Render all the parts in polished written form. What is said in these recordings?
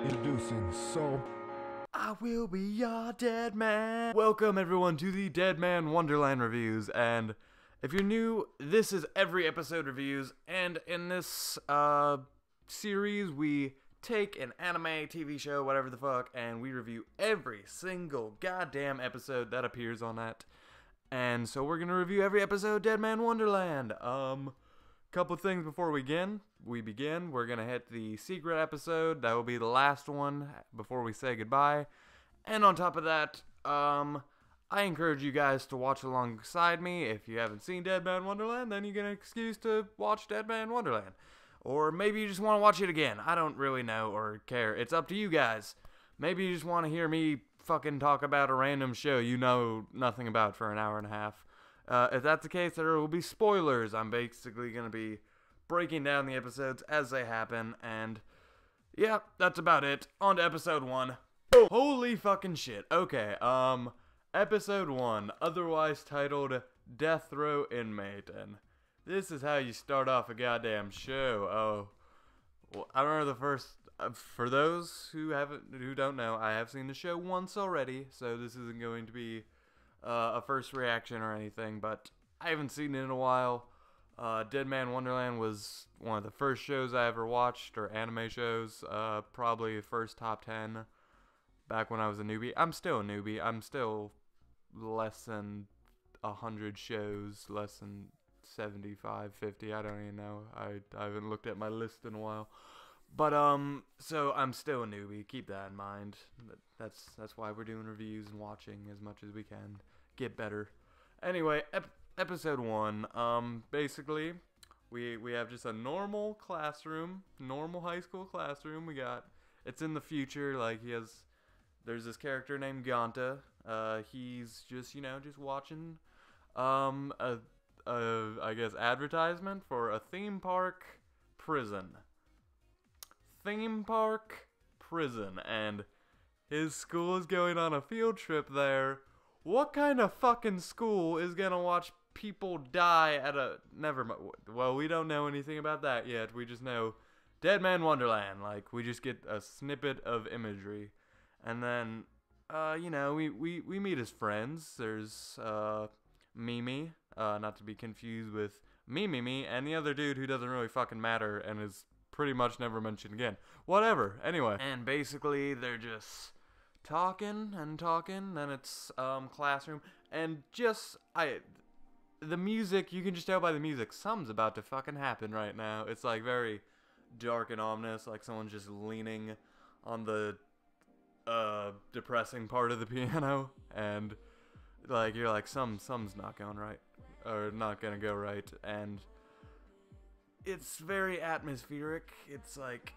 Introducing Soul. I will be your dead man. Welcome everyone to the Deadman Wonderland reviews, and if you're new, this is every episode reviews, and in this series we take an anime, TV show, whatever the fuck, and we review every single goddamn episode that appears on that. And so we're gonna review every episode Deadman Wonderland. Couple things before we begin. We're gonna hit the secret episode. That will be the last one before we say goodbye. And on top of that, I encourage you guys to watch alongside me. If you haven't seen Deadman Wonderland, then you get an excuse to watch Deadman Wonderland. Or maybe you just want to watch it again. I don't really know or care. It's up to you guys. Maybe you just want to hear me fucking talk about a random show you know nothing about for an hour and a half. If that's the case, there will be spoilers. I'm basically going to be breaking down the episodes as they happen, and yeah, that's about it. On to episode 1. Boom. Holy fucking shit. Okay, episode 1, otherwise titled Death Row Inmate, and this is how you start off a goddamn show. Oh, well, I remember the first, for those who don't know, I have seen the show once already, so this isn't going to be a first reaction or anything, but I haven't seen it in a while. Deadman Wonderland was one of the first shows I ever watched, or anime shows, probably the first top 10 back when I was a newbie. I'm still a newbie. I'm still less than 100 shows, less than 75, 50, I don't even know. I haven't looked at my list in a while. But, so I'm still a newbie, keep that in mind. That's why we're doing reviews and watching as much as we can. Get better. Anyway, episode 1, basically, we have just a normal classroom, normal high school classroom. It's in the future, like, there's this character named Ganta. He's just, just watching, I guess, advertisement for a theme park prison. And his school is going on a field trip there. What kind of fucking school is gonna watch people die at a... Never mind. Well, we don't know anything about that yet. We just know Deadman Wonderland. Like, we just get a snippet of imagery. And then, we meet his friends. There's, Mimi, not to be confused with Mimi, and the other dude who doesn't really fucking matter and is pretty much never mentioned again. Whatever. Anyway. And basically, they're just talking, then it's, classroom, and the music, you can just tell by the music, something's about to fucking happen right now. It's, like, very dark and ominous, like someone's just leaning on the, depressing part of the piano, and, like, you're like, something's not going right, or not gonna go right, and it's very atmospheric. It's like,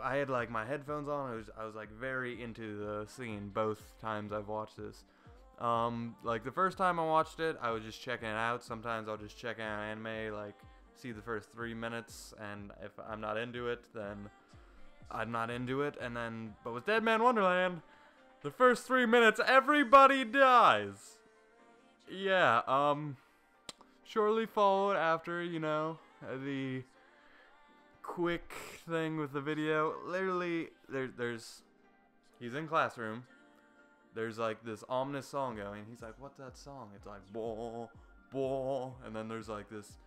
I had like my headphones on. I was like very into the scene both times I've watched this. Like the first time I watched it, I was just checking it out. Sometimes I'll just check out anime, like see the first 3 minutes, and if I'm not into it, then I'm not into it. And then, but with Deadman Wonderland, the first 3 minutes, everybody dies. Yeah, shortly followed after, the quick thing with the video. Literally, he's in classroom. There's like this ominous song going. He's like, what's that song? It's like, boh, boh. And then there's like this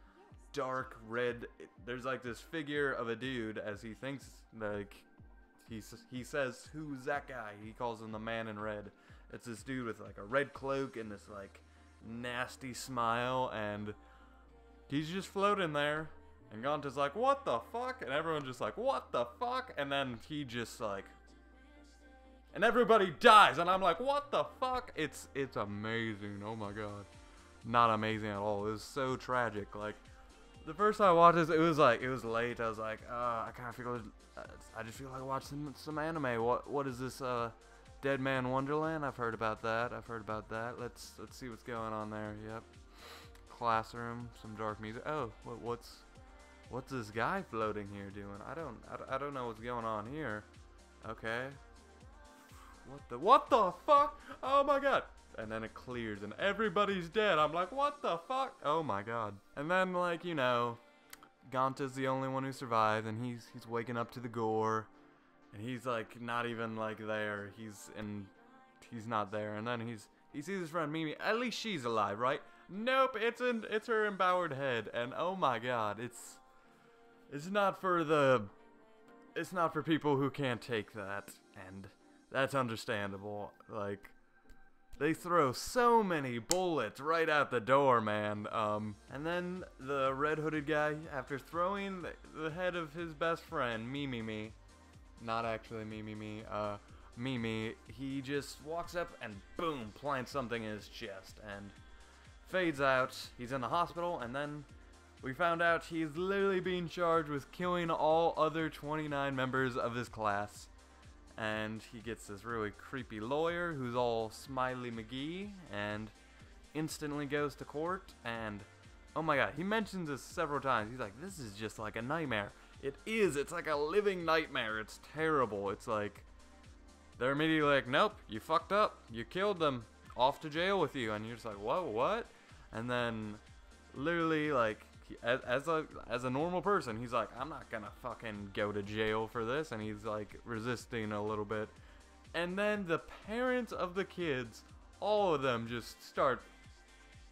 dark red, there's like this figure of a dude as he thinks, like, he says, who's that guy? He calls him the man in red. It's this dude with like a red cloak and this like nasty smile, and he's just floating there, and Ganta's like, what the fuck? And everyone's just like, what the fuck? And then he just like, and everybody dies, and I'm like, what the fuck? It's amazing. Oh my god. Not amazing at all. It was so tragic. Like, the first time I watched this, it was late. I was like, I just feel like watching some anime. What is this, Deadman Wonderland? I've heard about that. Let's see what's going on there. Yep. Classroom, some dark music. Oh, what's this guy floating here doing? I don't know what's going on here. Okay. What the fuck? Oh my god. And then it clears and everybody's dead. I'm like, what the fuck? Oh my god. And then, like, Ganta's the only one who survived, and he's waking up to the gore. and he's like not even like there. He's not there, and then he sees his friend Mimi. At least she's alive, right? Nope, it's her empowered head, and oh my god, it's not for people who can't take that, and that's understandable. Like, they throw so many bullets right out the door, man. And then the red hooded guy, after throwing the head of his best friend, Mimi, not actually Mimi, Mimi, he just walks up and boom, plants something in his chest and fades out. He's in the hospital, and then we found out he's literally being charged with killing all other 29 members of his class. And he gets this really creepy lawyer who's all Smiley McGee and instantly goes to court. And oh my god, he mentions this several times. He's like, this is just like a nightmare. It is. It's like a living nightmare. It's terrible. It's like, they're immediately like, nope, you fucked up. You killed them. Off to jail with you. And you're just like, whoa, what? And then literally, like, as a normal person, he's like, I'm not gonna fucking go to jail for this, and he's like resisting a little bit. And then the parents of the kids, all of them, just start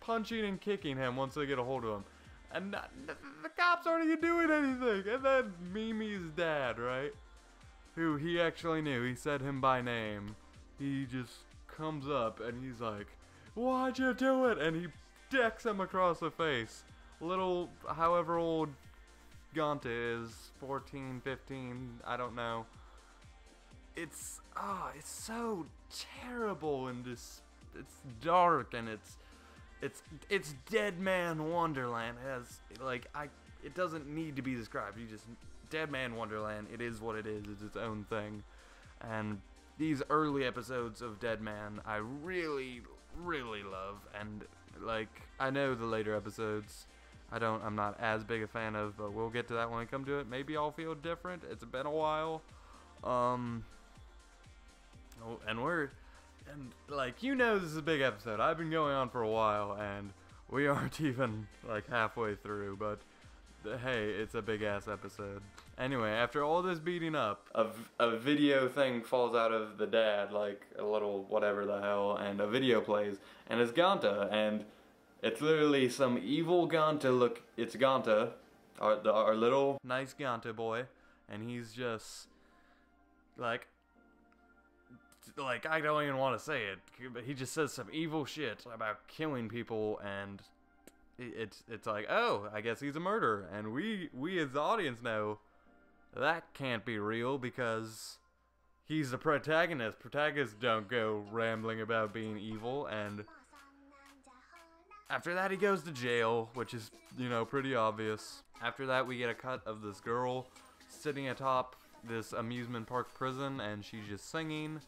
punching and kicking him once they get a hold of him. And the cops aren't even doing anything. And then Mimi's dad, right, who he actually knew, he said him by name, he just comes up and he's like, why'd you do it? And he decks him across the face. Little, however old Ganta is, 14, 15, I don't know. It's so terrible, and it's dark, and it's Deadman Wonderland. It doesn't need to be described. Deadman Wonderland, it is what it is. It's its own thing. And these early episodes of Deadman I really, really love, and like, I know the later episodes I'm not as big a fan of, but we'll get to that when we come to it. Maybe I'll feel different. It's been a while. And like, you know, this is a big episode. I've been going on for a while, and we aren't even like halfway through, but hey, it's a big ass episode. Anyway, after all this beating up, a video thing falls out of the dad, like a little whatever the hell, and a video plays, and it's Ganta, and it's literally some evil Ganta. Look, it's Ganta, our little nice Ganta boy, and he's just like I don't even want to say it, but he just says some evil shit about killing people, and it's like, oh, I guess he's a murderer, and we as the audience know that can't be real because he's the protagonist. Protagonists don't go rambling about being evil. And after that, he goes to jail, which is, you know, pretty obvious. After that, we get a cut of this girl sitting atop this amusement park prison, and she's just singing.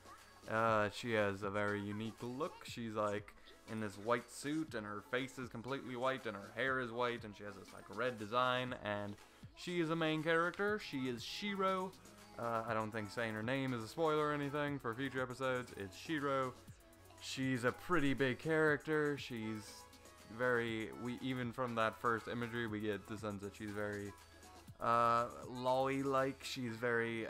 She has a very unique look. She's like in this white suit, and her face is completely white, and her hair is white, and she has this like red design, and she is a main character. She is Shiro. I don't think saying her name is a spoiler or anything for future episodes. It's Shiro. She's a pretty big character. She's even from that first imagery, we get the sense that she's very lolly-like. She's very,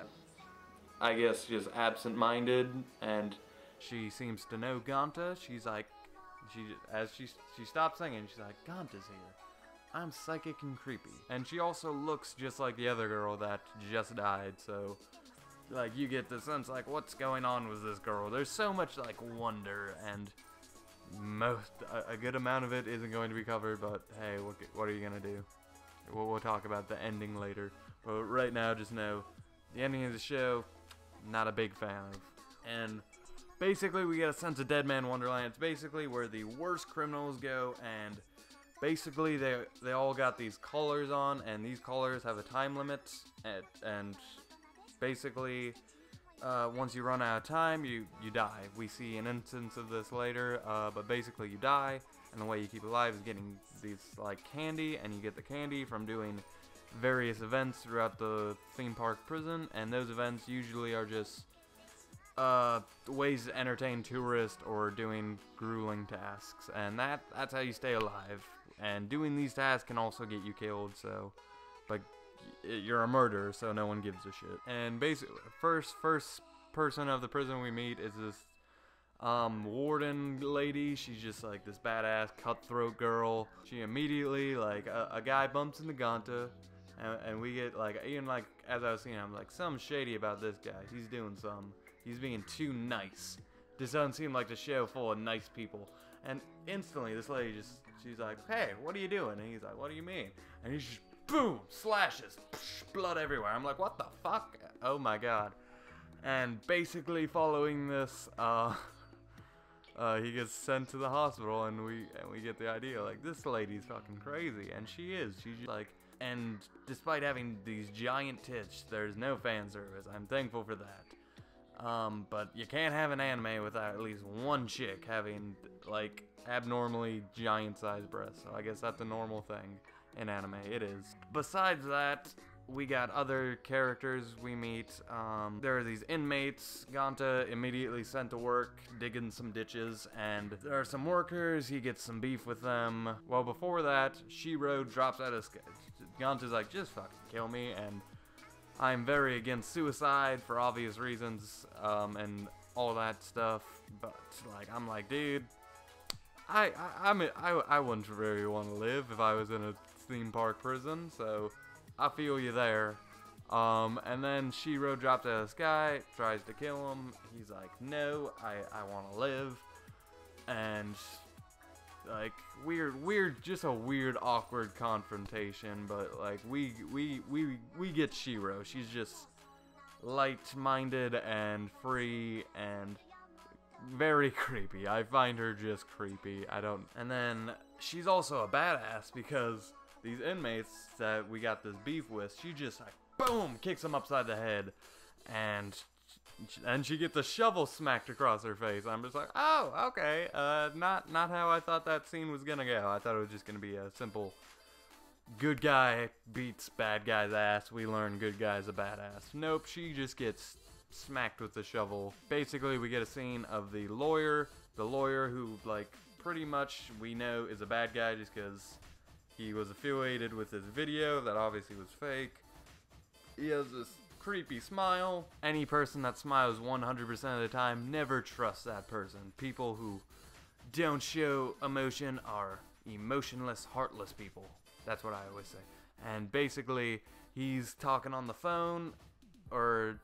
I guess, just absent-minded, and she seems to know Ganta. She's like, as she stops singing, she's like, Ganta's here. I'm psychic and creepy. And she also looks just like the other girl that just died, so like you get the sense like, what's going on with this girl? There's so much like wonder, and a good amount of it isn't going to be covered, but hey, what are you gonna do? We'll talk about the ending later, but right now just know the ending of the show, not a big fan of. And basically we get a sense of Deadman Wonderland. It's basically where the worst criminals go, and basically they all got these collars on, and these collars have a time limit, and basically once you run out of time, you die. We see an instance of this later, but basically you die, and the way you keep alive is getting these like candy, and you get the candy from doing various events throughout the theme park prison, and those events usually are just ways to entertain tourists or doing grueling tasks, and that's how you stay alive. And doing these tasks can also get you killed, so, but you're a murderer, so no one gives a shit. And basically, first person of the prison we meet is this warden lady. She's just like this badass cutthroat girl. She immediately, like, a guy bumps into Ganta, and we get, like, even, like, as I was seeing, I'm like, something shady about this guy. He's being too nice. This doesn't seem like the show full of nice people. And instantly, this lady she's like, hey, what are you doing? And he's like, what do you mean? And he's just, boom, slashes, blood everywhere. I'm like, what the fuck? Oh my god. And basically following this, he gets sent to the hospital, and we get the idea, like, this lady's fucking crazy. And she is. She's just like, and despite having these giant tits, there's no fan service. I'm thankful for that. But you can't have an anime without at least one chick having, like, abnormally giant-sized breasts. So I guess that's a normal thing in anime. It is. Besides that, we got other characters we meet. There are these inmates. Ganta immediately sent to work, digging some ditches, and there are some workers. He gets some beef with them. Well, before that, Shiro drops out of Ganta's like, just fucking kill me, and I'm very against suicide for obvious reasons, and all that stuff. But like, I'm like, dude, I wouldn't really want to live if I was in a theme park prison. So I feel you there. And then Shiro drops out of the sky, tries to kill him. He's like, no, I want to live. And like, weird, just a weird, awkward confrontation. But like, we get Shiro. She's just light-minded and free and very creepy. I find her just creepy. And then she's also a badass because these inmates that we got this beef with, she just like, boom, kicks them upside the head, and she gets a shovel smacked across her face. I'm just like, oh, okay, not how I thought that scene was gonna go. I thought it was just gonna be a simple good guy beats bad guy's ass. We learn good guy's a badass. Nope, she just gets smacked with the shovel. Basically, we get a scene of the lawyer who, like, pretty much we know is a bad guy just because he was affiliated with this video that obviously was fake. He has this creepy smile. Any person that smiles 100% of the time, never trust that person. People who don't show emotion are emotionless, heartless people. That's what I always say. And basically, he's talking on the phone, or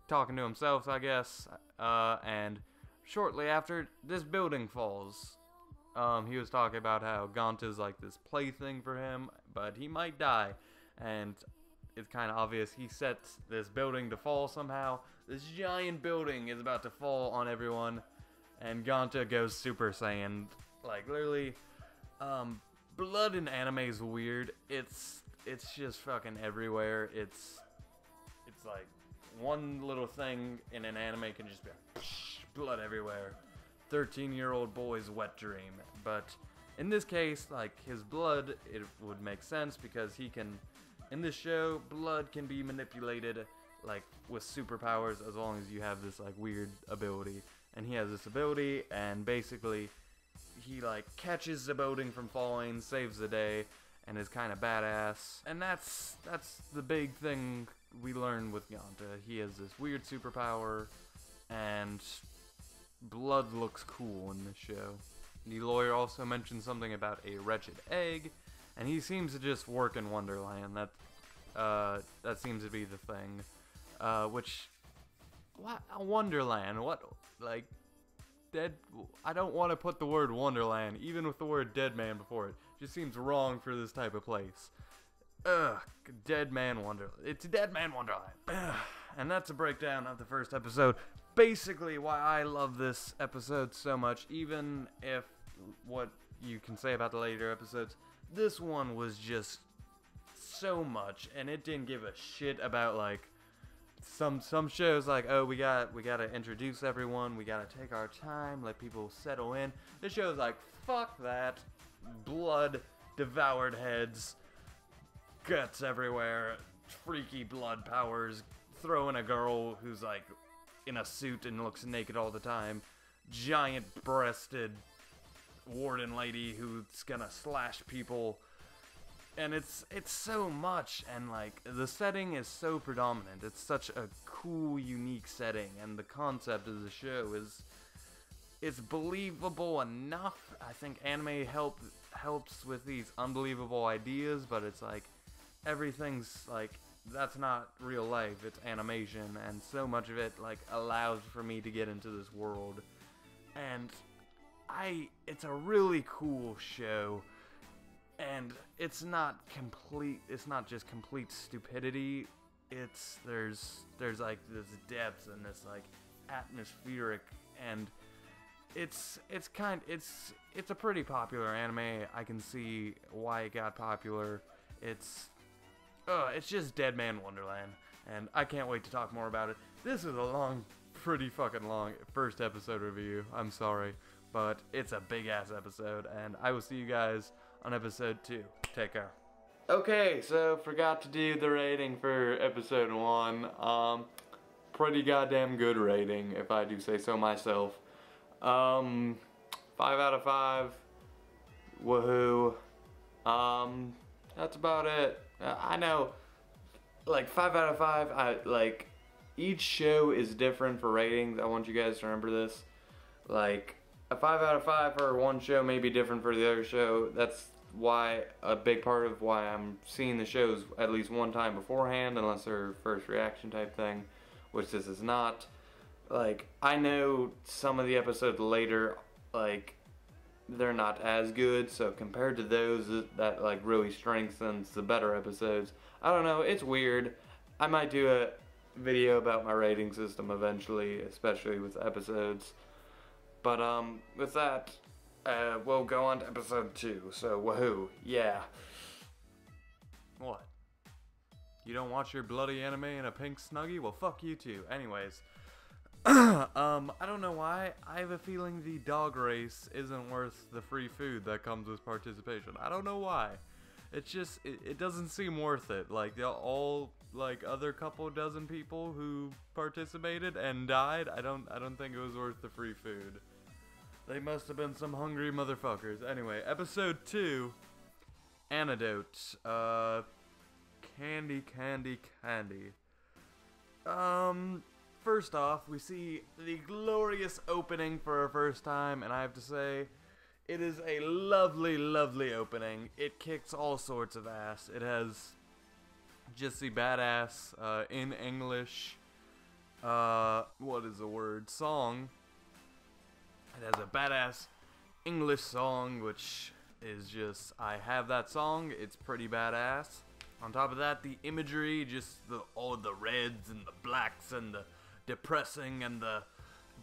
talking to himself, I guess, and shortly after, this building falls. He was talking about how Ganta's like this plaything for him, but he might die, and it's kind of obvious he sets this building to fall somehow. This giant building is about to fall on everyone, and Ganta goes Super Saiyan. Like, literally, blood in anime is weird. It's just fucking everywhere. It's like one little thing in an anime can just be like, blood everywhere. 13-year-old boy's wet dream. But in this case, like, his blood, it would make sense because he can, in this show, blood can be manipulated, like, with superpowers as long as you have this, like, weird ability. And he has this ability, and basically, he, like, catches the building from falling, saves the day, and is kind of badass. And that's the big thing we learn with Ganta. He has this weird superpower, and blood looks cool in this show. The lawyer also mentioned something about a wretched egg, and he seems to just work in Wonderland. That seems to be the thing. What? Wonderland? What? Like, I don't want to put the word Wonderland, even with the word Deadman before it. Just seems wrong for this type of place. Ugh, Deadman Wonderland. It's Deadman Wonderland. Ugh. And that's a breakdown of the first episode. Basically, why I love this episode so much, even if what you can say about the later episodes, this one was just so much, and it didn't give a shit about, like, some shows like, oh, we gotta introduce everyone, we gotta take our time, let people settle in. This show's like, fuck that. Blood, devoured heads, guts everywhere, freaky blood powers, throwing a girl who's like in a suit and looks naked all the time, giant breasted warden lady who's gonna slash people. And it's so much, and like the setting is so predominant. It's such a cool, unique setting, and the concept of the show is it's believable enough. I think anime helps with these unbelievable ideas, but it's like everything's like that's not real life. It's animation, and so much of it like allows for me to get into this world. And it's a really cool show. And it's not just complete stupidity. There's like this depth and this like atmospheric, and it's a pretty popular anime. I can see why it got popular. It's just Deadman Wonderland, and I can't wait to talk more about it. This is a pretty fucking long first episode review. I'm sorry, but it's a big ass episode, and I will see you guys on episode 2. Take care. Okay, so forgot to do the rating for episode 1. Pretty goddamn good rating, if I do say so myself. 5 out of 5. Woohoo. That's about it. I know, like 5 out of 5. Each show is different for ratings. I want you guys to remember this. Like, a 5 out of 5 for one show may be different for the other show. That's why a big part of why I'm seeing the shows at least one time beforehand, unless they're first reaction type thing, which this is not. Like, I know some of the episodes later, like, they're not as good, so compared to those, that like really strengthens the better episodes. I don't know, it's weird. I might do a video about my rating system eventually, especially with episodes. But with that, we'll go on to episode 2. So woohoo, yeah. What? You don't watch your bloody anime in a pink snuggie? Well, fuck you too. Anyways, I don't know why. I have a feeling the dog race isn't worth the free food that comes with participation. I don't know why. It's just, it doesn't seem worth it. Like, all, like, other couple dozen people who participated and died, I don't think it was worth the free food. They must have been some hungry motherfuckers. Anyway, episode 2, Antidote. Candy. First off, we see the glorious opening for our first time, and I have to say, it is a lovely, lovely opening. It kicks all sorts of ass. It has just the badass, in English, what is the word? Song. It has a badass English song, which is just, I have that song, it's pretty badass. On top of that, the imagery, just all the reds and the blacks and the depressing and the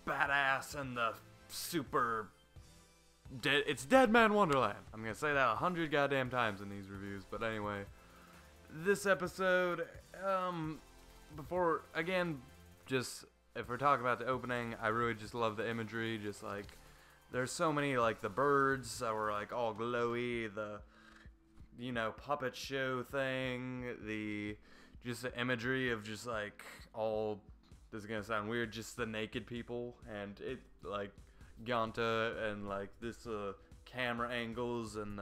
badass and the super, it's Deadman Wonderland. I'm gonna say that 100 goddamn times in these reviews, but anyway. This episode, just, if we're talking about the opening, I really just love the imagery. Just like, there's so many, like the birds that were like all glowy, the, you know, puppet show thing, just the imagery of just like all, this is gonna sound weird, just the naked people, and it, like, Ganta, and like this, camera angles, and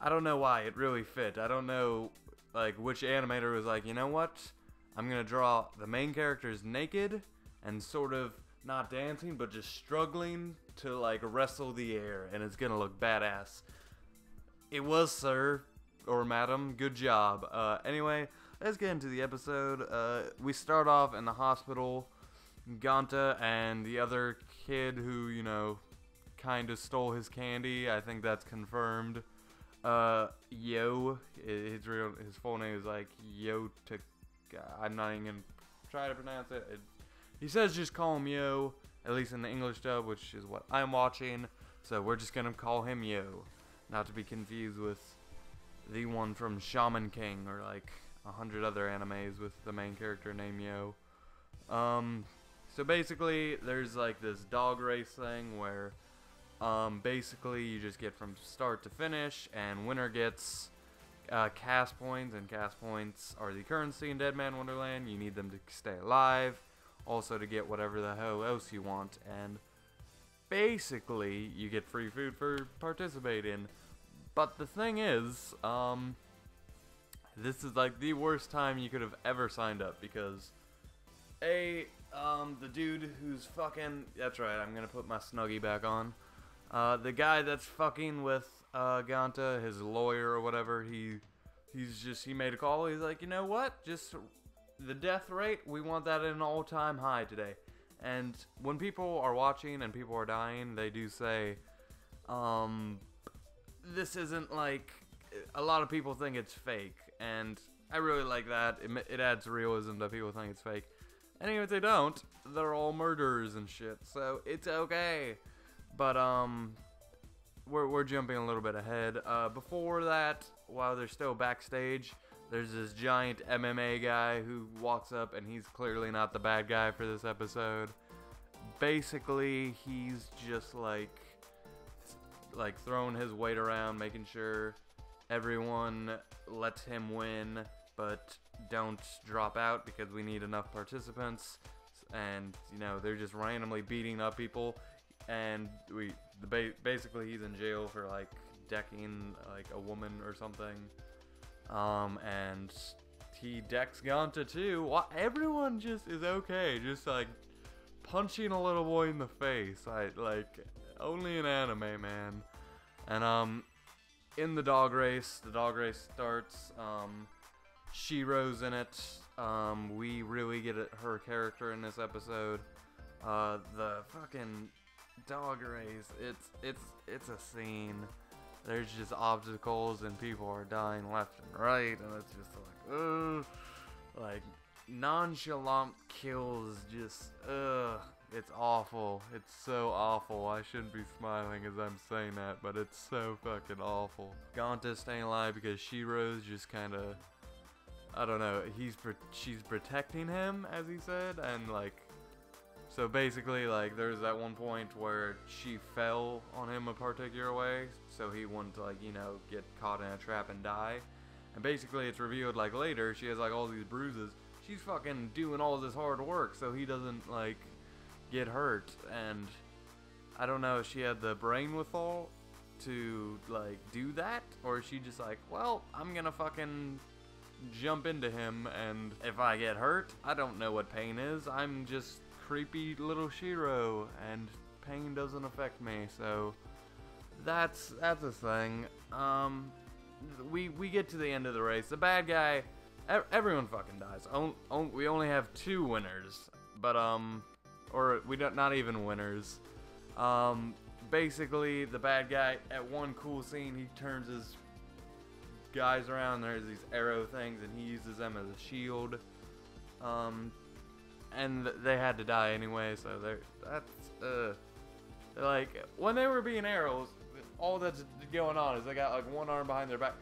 I don't know why, it really fit. I don't know, like, which animator was like, you know what? I'm gonna draw the main characters naked, and sort of not dancing, but just struggling to like wrestle the air, and it's gonna look badass. It was, sir, or madam, good job. Anyway, let's get into the episode. We start off in the hospital. Ganta and the other kid who, you know, kind of stole his candy, I think that's confirmed. Yo, his full name is like Yo to, I'm not even gonna try to pronounce it. He says just call him Yo, at least in the English dub, which is what I'm watching. So we're just gonna call him Yo, not to be confused with the one from Shaman King or like 100 other animes with the main character named Yo. So basically, there's like this dog race thing where, basically you just get from start to finish, and winner gets cast points, and cast points are the currency in Deadman Wonderland. You need them to stay alive, also to get whatever the hell else you want, and basically you get free food for participating. But the thing is, this is like the worst time you could have ever signed up because the dude who's fucking, that's right, I'm gonna put my Snuggie back on. The guy that's fucking with Ganta, his lawyer or whatever, he made a call. He's like, you know what? Just the death rate, we want that at an all-time high today. And when people are watching and people are dying, they do say, this isn't like, a lot of people think it's fake, and I really like that. It adds realism that people think it's fake. And even if they don't, they're all murderers and shit, so it's okay. But we're jumping a little bit ahead. Before that, while they're still backstage, there's this giant MMA guy who walks up, and he's clearly not the bad guy for this episode. Basically, he's just like throwing his weight around, making sure everyone lets him win, but don't drop out because we need enough participants. And you know, they're just randomly beating up people, and basically he's in jail for like decking like a woman or something. And he decks Ganta too. Everyone just is okay, just like punching a little boy in the face. Like only in anime, man. And in the dog race starts. Shiro's in it. We really get her character in this episode. The fucking dog race, it's a scene. There's just obstacles and people are dying left and right, and it's just like, ugh. Like, nonchalant kills, just, ugh. It's awful. It's so awful. I shouldn't be smiling as I'm saying that, but it's so fucking awful. Ganta's staying alive because Shiro's just kind of, I don't know, she's protecting him, as he said, and like, so basically, like, there's that one point where she fell on him a particular way, so he wouldn't, like, you know, get caught in a trap and die. And basically, it's revealed, like, later, she has, like, all these bruises. She's fucking doing all this hard work so he doesn't, like, get hurt. And I don't know if she had the brainwithal to, like, do that, or is she just like, well, I'm gonna fucking jump into him, and if I get hurt, I don't know what pain is. I'm just creepy little Shiro, and pain doesn't affect me, so that's a thing. We get to the end of the race. The bad guy, everyone fucking dies. We only have 2 winners, but or we don't, not even winners. Basically, the bad guy, at one cool scene, he turns his guys around. There's these arrow things, and he uses them as a shield. And they had to die anyway, so they're like, when they were being arrows, all that's going on is they got like one arm behind their back.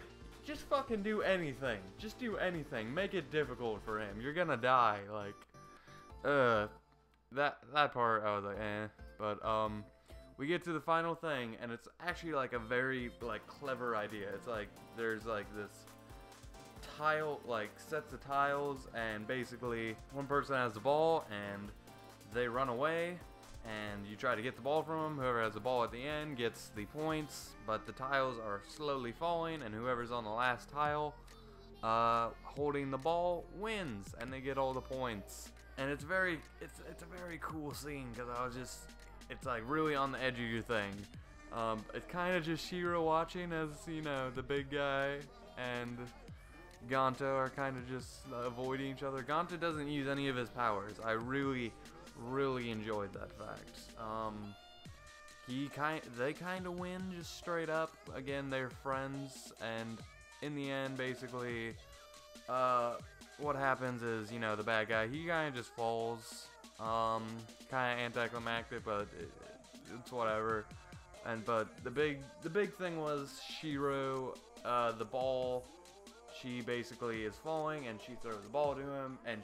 Just fucking do anything. Just do anything. Make it difficult for him. You're gonna die. Like, that part I was like, eh. But we get to the final thing, and it's actually like a very like clever idea. It's like there's like this tile, like sets of tiles, and basically one person has the ball and they run away, and you try to get the ball from them. Whoever has the ball at the end gets the points, but the tiles are slowly falling, and whoever's on the last tile holding the ball wins, and they get all the points. And it's a very cool scene, because it's like really on the edge of your thing. It's kind of just Shiro watching as, you know, the big guy and Ganta are kind of just avoiding each other. Ganta doesn't use any of his powers. I really enjoyed that fact. They kind of win just straight up. Again, they're friends, and in the end, basically, what happens is, you know, the bad guy, he kind of just falls. Kind of anticlimactic, but it's whatever. But the big thing was Shiro, the ball. She basically is falling, and she throws the ball to him, and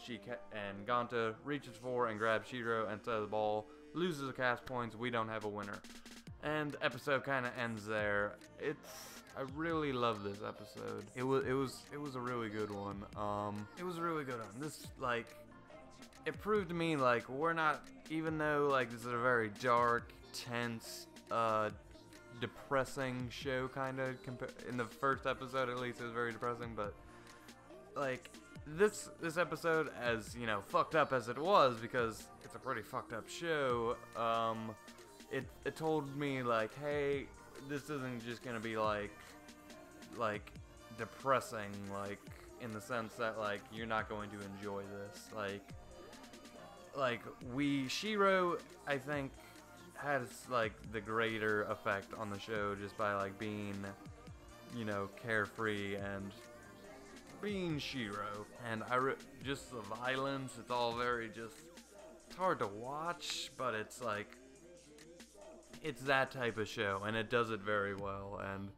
and Ganta reaches for and grabs Shiro and throws the ball, loses the cast points. We don't have a winner, and the episode kind of ends there. I really love this episode. It was a really good one. It was a really good one. This, like, it proved to me, like, we're not, even though like this is a very dark, tense, depressing show, kind of, in the first episode at least it was very depressing, but like, this episode, as, you know, fucked up as it was, because it's a pretty fucked up show, it told me, like, hey, this isn't just gonna be, like, depressing, like, in the sense that, like, you're not going to enjoy this, like, Shiro, I think, has, like, the greater effect on the show just by, like, being, you know, carefree and being Shiro. And just the violence, it's all very just, it's hard to watch, but it's, like, it's that type of show, and it does it very well, and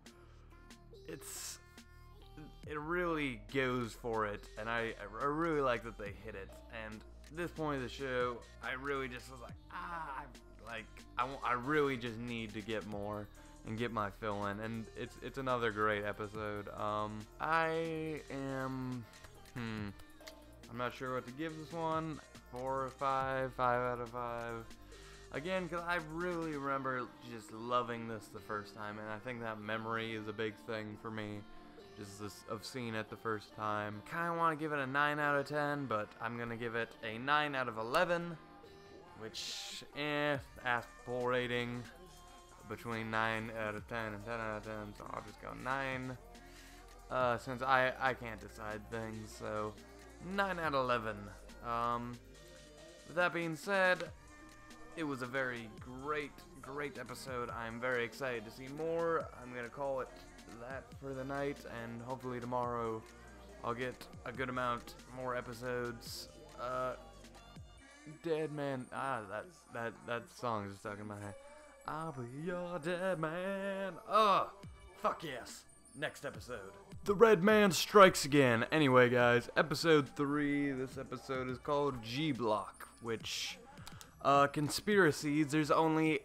it really goes for it, and I really like that they hit it. And at this point of the show, I really just was like, I really just need to get more and get my fill in, and it's another great episode. I'm not sure what to give this one. 4 or 5, 5 out of 5. Again, because I really remember just loving this the first time, and I think that memory is a big thing for me, just of seeing it the first time. Kind of want to give it a 9 out of 10, but I'm going to give it a 9 out of 11, which, full rating between 9 out of 10 and 10 out of 10, so I'll just go 9, since I can't decide things, so 9 out of 11. With that being said, it was a very great episode. I'm very excited to see more. I'm gonna call it that for the night, and hopefully tomorrow I'll get a good amount more episodes. Deadman, that song is stuck in my head. I'll be your dead man. Fuck yes. Next episode. The Red Man strikes again. Anyway, guys, episode 3. This episode is called G Block, which, conspiracies, there's only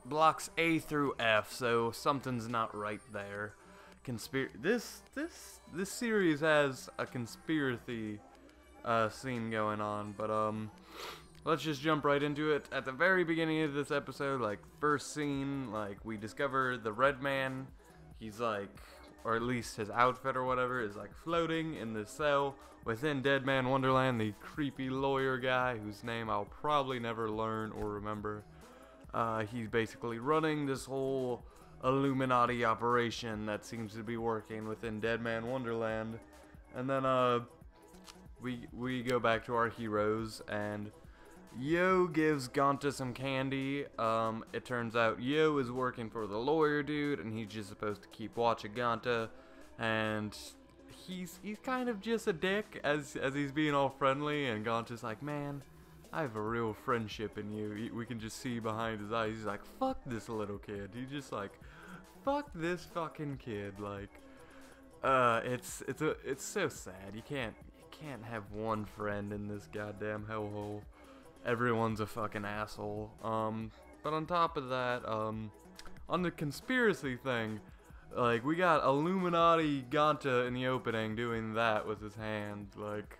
blocks A through F, so something's not right there. This series has a conspiracy, scene going on, but, let's just jump right into it. At the very beginning of this episode, like, first scene, like, we discover the Red Man. He's, like, or at least his outfit or whatever, is, like, floating in this cell within Deadman Wonderland, the creepy lawyer guy, whose name I'll probably never learn or remember. He's basically running this whole Illuminati operation that seems to be working within Deadman Wonderland. And then, we go back to our heroes, and Yo gives Gonta some candy. It turns out Yo is working for the lawyer dude, and he's just supposed to keep watching Gonta, and he's kind of just a dick as he's being all friendly, and Gonta's like, man, I have a real friendship in you. We can just see behind his eyes. He's like, fuck this little kid. He's just like, fuck this fucking kid. Like, it's so sad. You can't have one friend in this goddamn hellhole. Everyone's a fucking asshole. But on top of that, on the conspiracy thing, like, we got Illuminati Gonta in the opening doing that with his hand. Like,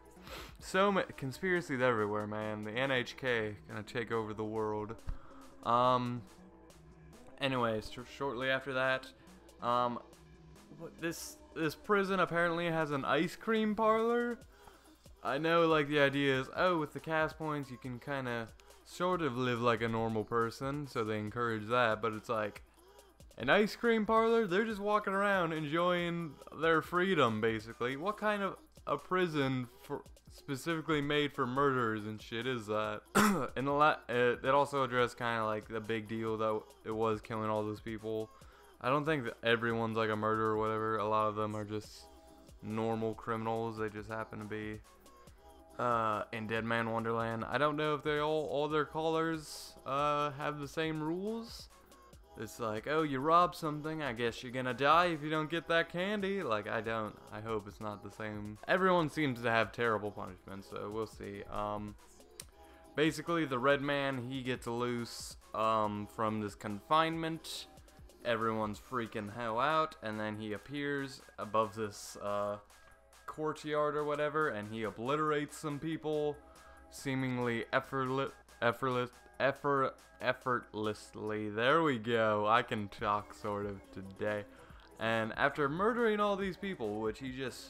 so many conspiracies everywhere, man. The NHK gonna take over the world. Anyways, shortly after that, this prison apparently has an ice cream parlor. I know, like, the idea is, oh, with the cast points, you can kind of sort of live like a normal person, so they encourage that, but it's like, an ice cream parlor? They're just walking around enjoying their freedom, basically. What kind of a prison specifically made for murderers and shit is that? And it also addressed kind of, like, the big deal that it was killing all those people. I don't think that everyone's, like, a murderer or whatever. A lot of them are just normal criminals. They just happen to be in Deadman Wonderland. I don't know if they all their callers have the same rules. It's like, oh, you robbed something, I guess you're gonna die if you don't get that candy. Like, I hope it's not the same. Everyone seems to have terrible punishments, so we'll see. Basically, the Red Man, he gets loose from this confinement. Everyone's freaking hell out, and then he appears above this courtyard or whatever, and he obliterates some people seemingly effortlessly. There we go. I can talk sort of today. And after murdering all these people, which he just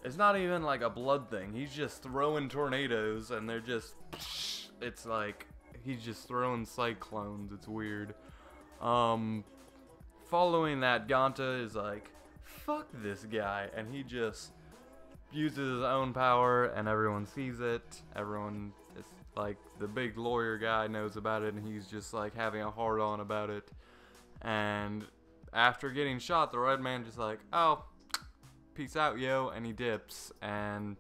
It's not even like a blood thing. He's just throwing tornadoes, and they're just... It's like, he's just throwing cyclones. It's weird. Following that, Ganta is like, fuck this guy, and he just uses his own power, and everyone sees it. Everyone is like, the big lawyer guy knows about it, and he's just like having a hard on about it. And after getting shot, the Red Man just like, oh, peace out, yo, and he dips. And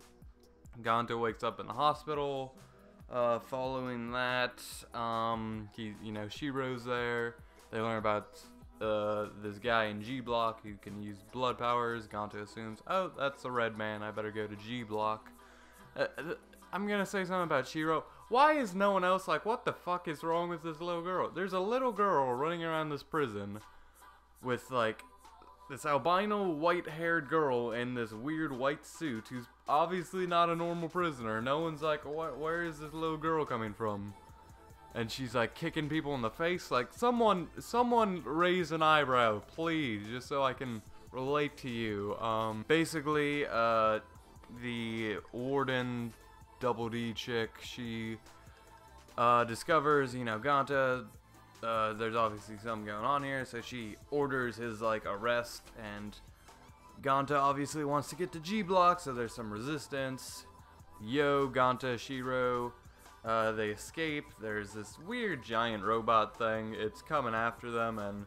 Ganta wakes up in the hospital. Following that, Shiro's there. They learn about this guy in G Block who can use blood powers. Ganta assumes, oh, that's the Red Man, I better go to G Block. I'm gonna say something about Shiro. Why is no one else like, what the fuck is wrong with this little girl? There's a little girl running around this prison with like this albino white-haired girl in this weird white suit who's obviously not a normal prisoner. No one's like, where is this little girl coming from? And she's like kicking people in the face. Like, someone raise an eyebrow, please, just so I can relate to you. Basically, the warden, Double D chick, she discovers, Ganta, there's obviously something going on here, so she orders his, like, arrest, and Ganta obviously wants to get to G Block, so there's some resistance. Yo, Ganta, Shiro, they escape. There's this weird giant robot thing. It's coming after them,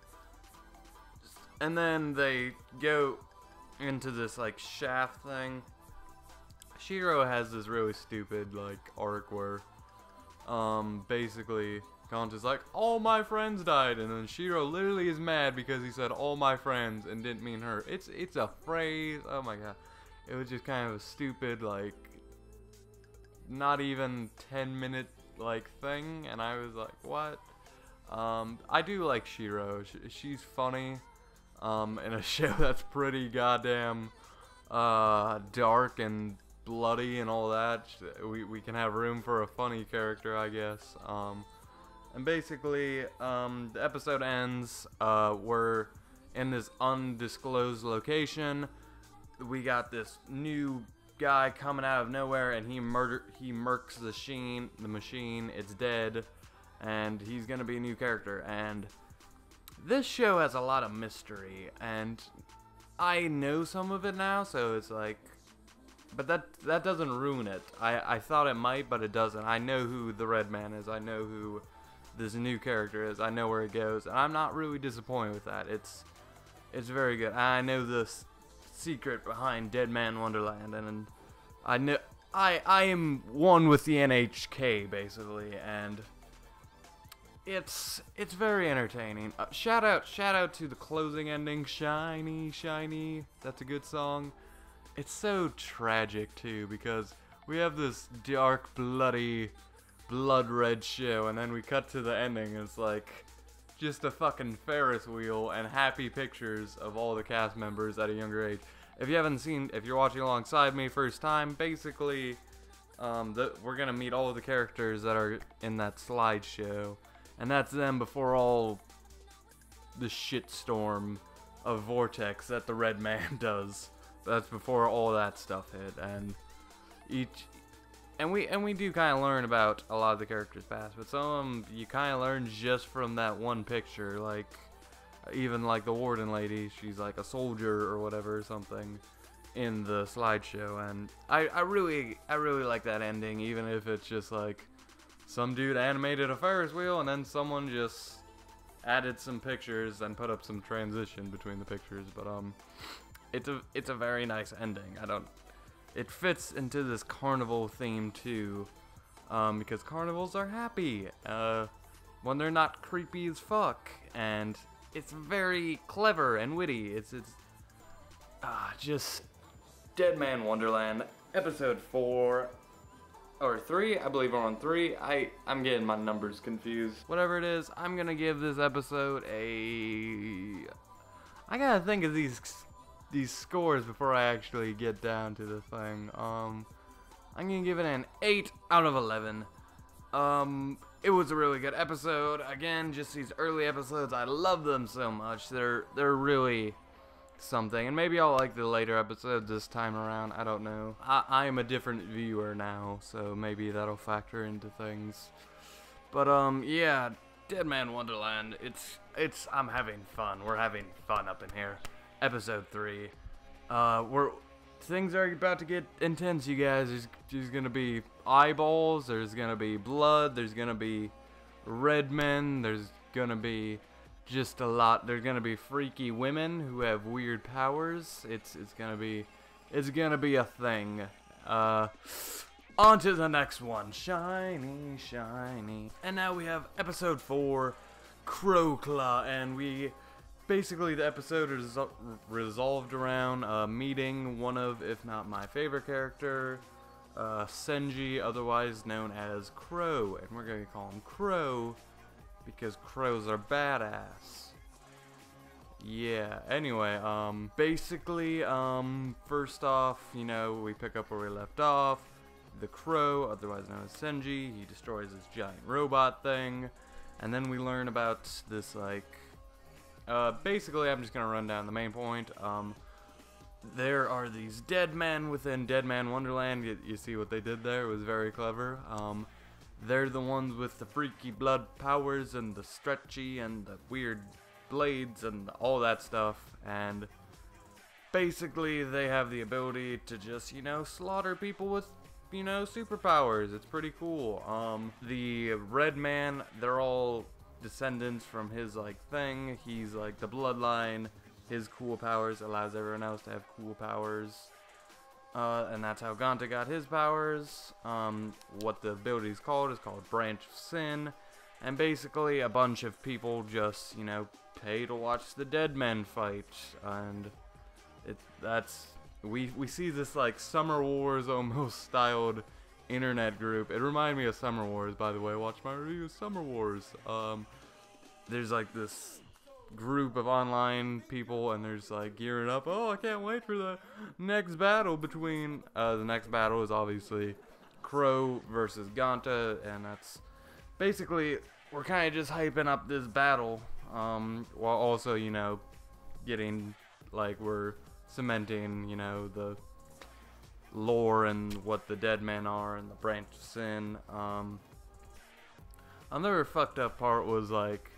and then they go into this, like, shaft thing. Shiro has this really stupid, like, arc where, basically, Ganta's like, all my friends died, and then Shiro literally is mad because he said all my friends and didn't mean her. It's a phrase. Oh my god. It was just kind of a stupid, like, not even 10-minute, like, thing, and I was like, what? I do like Shiro. She's funny, in a show that's pretty goddamn, dark and bloody and all that. We can have room for a funny character, I guess. And basically, the episode ends, we're in this undisclosed location. We got this new guy coming out of nowhere, and he murks the machine, it's dead, and he's gonna be a new character. And this show has a lot of mystery, and I know some of it now, so it's like, but that doesn't ruin it. I thought it might, but it doesn't. I know who the Red Man is, I know who this new character is, I know where it goes, and I'm not really disappointed with that. It's very good. I know the secret behind Deadman Wonderland, and I know I am one with the NHK basically, and it's very entertaining. Shout out to the closing ending, Shiny Shiny. That's a good song. It's so tragic too, because we have this dark, bloody, blood red show, and then we cut to the ending, and it's like just a fucking Ferris wheel and happy pictures of all the cast members at a younger age. If you haven't seen, if you're watching alongside me first time, basically we're gonna meet all of the characters that are in that slideshow, and that's them before all the shitstorm of Vortex that the Red Man does. That's before all that stuff hit, and we do kind of learn about a lot of the characters' past, but some of them you kind of learn just from that one picture. Like, even like the warden lady, she's like a soldier or whatever or something in the slideshow, and I really like that ending, even if it's just like some dude animated a Ferris wheel and then someone just added some pictures and put up some transition between the pictures. But it's a very nice ending. It fits into this carnival theme too, because carnivals are happy when they're not creepy as fuck, and it's very clever and witty. It's just Deadman Wonderland, episode 4 or 3. I believe we're on 3. I'm getting my numbers confused. Whatever it is, I'm gonna give this episode I gotta think of these scores before I actually get down to the thing. I'm gonna give it an 8 out of 11. It was a really good episode. Again, just these early episodes, I love them so much. They're really something, and maybe I'll like the later episodes this time around. I don't know. I am a different viewer now, so maybe that'll factor into things. But yeah, Deadman Wonderland. I'm having fun. We're having fun up in here. Episode 3. Things are about to get intense, you guys. There's gonna be eyeballs. There's gonna be blood. There's gonna be red men. There's gonna be just a lot. There's gonna be freaky women who have weird powers. It's gonna be a thing. On to the next one. Shiny, shiny. And now we have episode 4, Crowclaw, and basically the episode is resolved around meeting one of, if not my favorite character, Senji, otherwise known as Crow, and we're gonna call him Crow because crows are badass. Yeah, anyway, basically, first off, you know, we pick up where we left off. The Crow, otherwise known as Senji, he destroys this giant robot thing, and then we learn about this, like, basically, I'm just gonna run down the main point. There are these dead men within Deadman Wonderland. You see what they did there? It was very clever. They're the ones with the freaky blood powers and the stretchy and the weird blades and all that stuff. And basically, they have the ability to just, you know, slaughter people with, you know, superpowers. It's pretty cool. The red man, they're all descendants from his, like, thing. He's, like, the bloodline. His cool powers allows everyone else to have cool powers. And that's how Ganta got his powers. What the ability is called Branch of Sin. And basically a bunch of people just, you know, pay to watch the dead men fight. And we see this, like, Summer Wars almost styled internet group. It reminded me of Summer Wars, by the way. Watch my review of Summer Wars. There's, like, this group of online people, and there's, like, gearing up. Oh, I can't wait for the next battle between the next battle is obviously Crow versus Ganta, and that's basically, we're kind of just hyping up this battle, while also, you know, getting, like, we're cementing, you know, the lore and what the dead men are and the Branch of Sin. Another fucked up part was, like,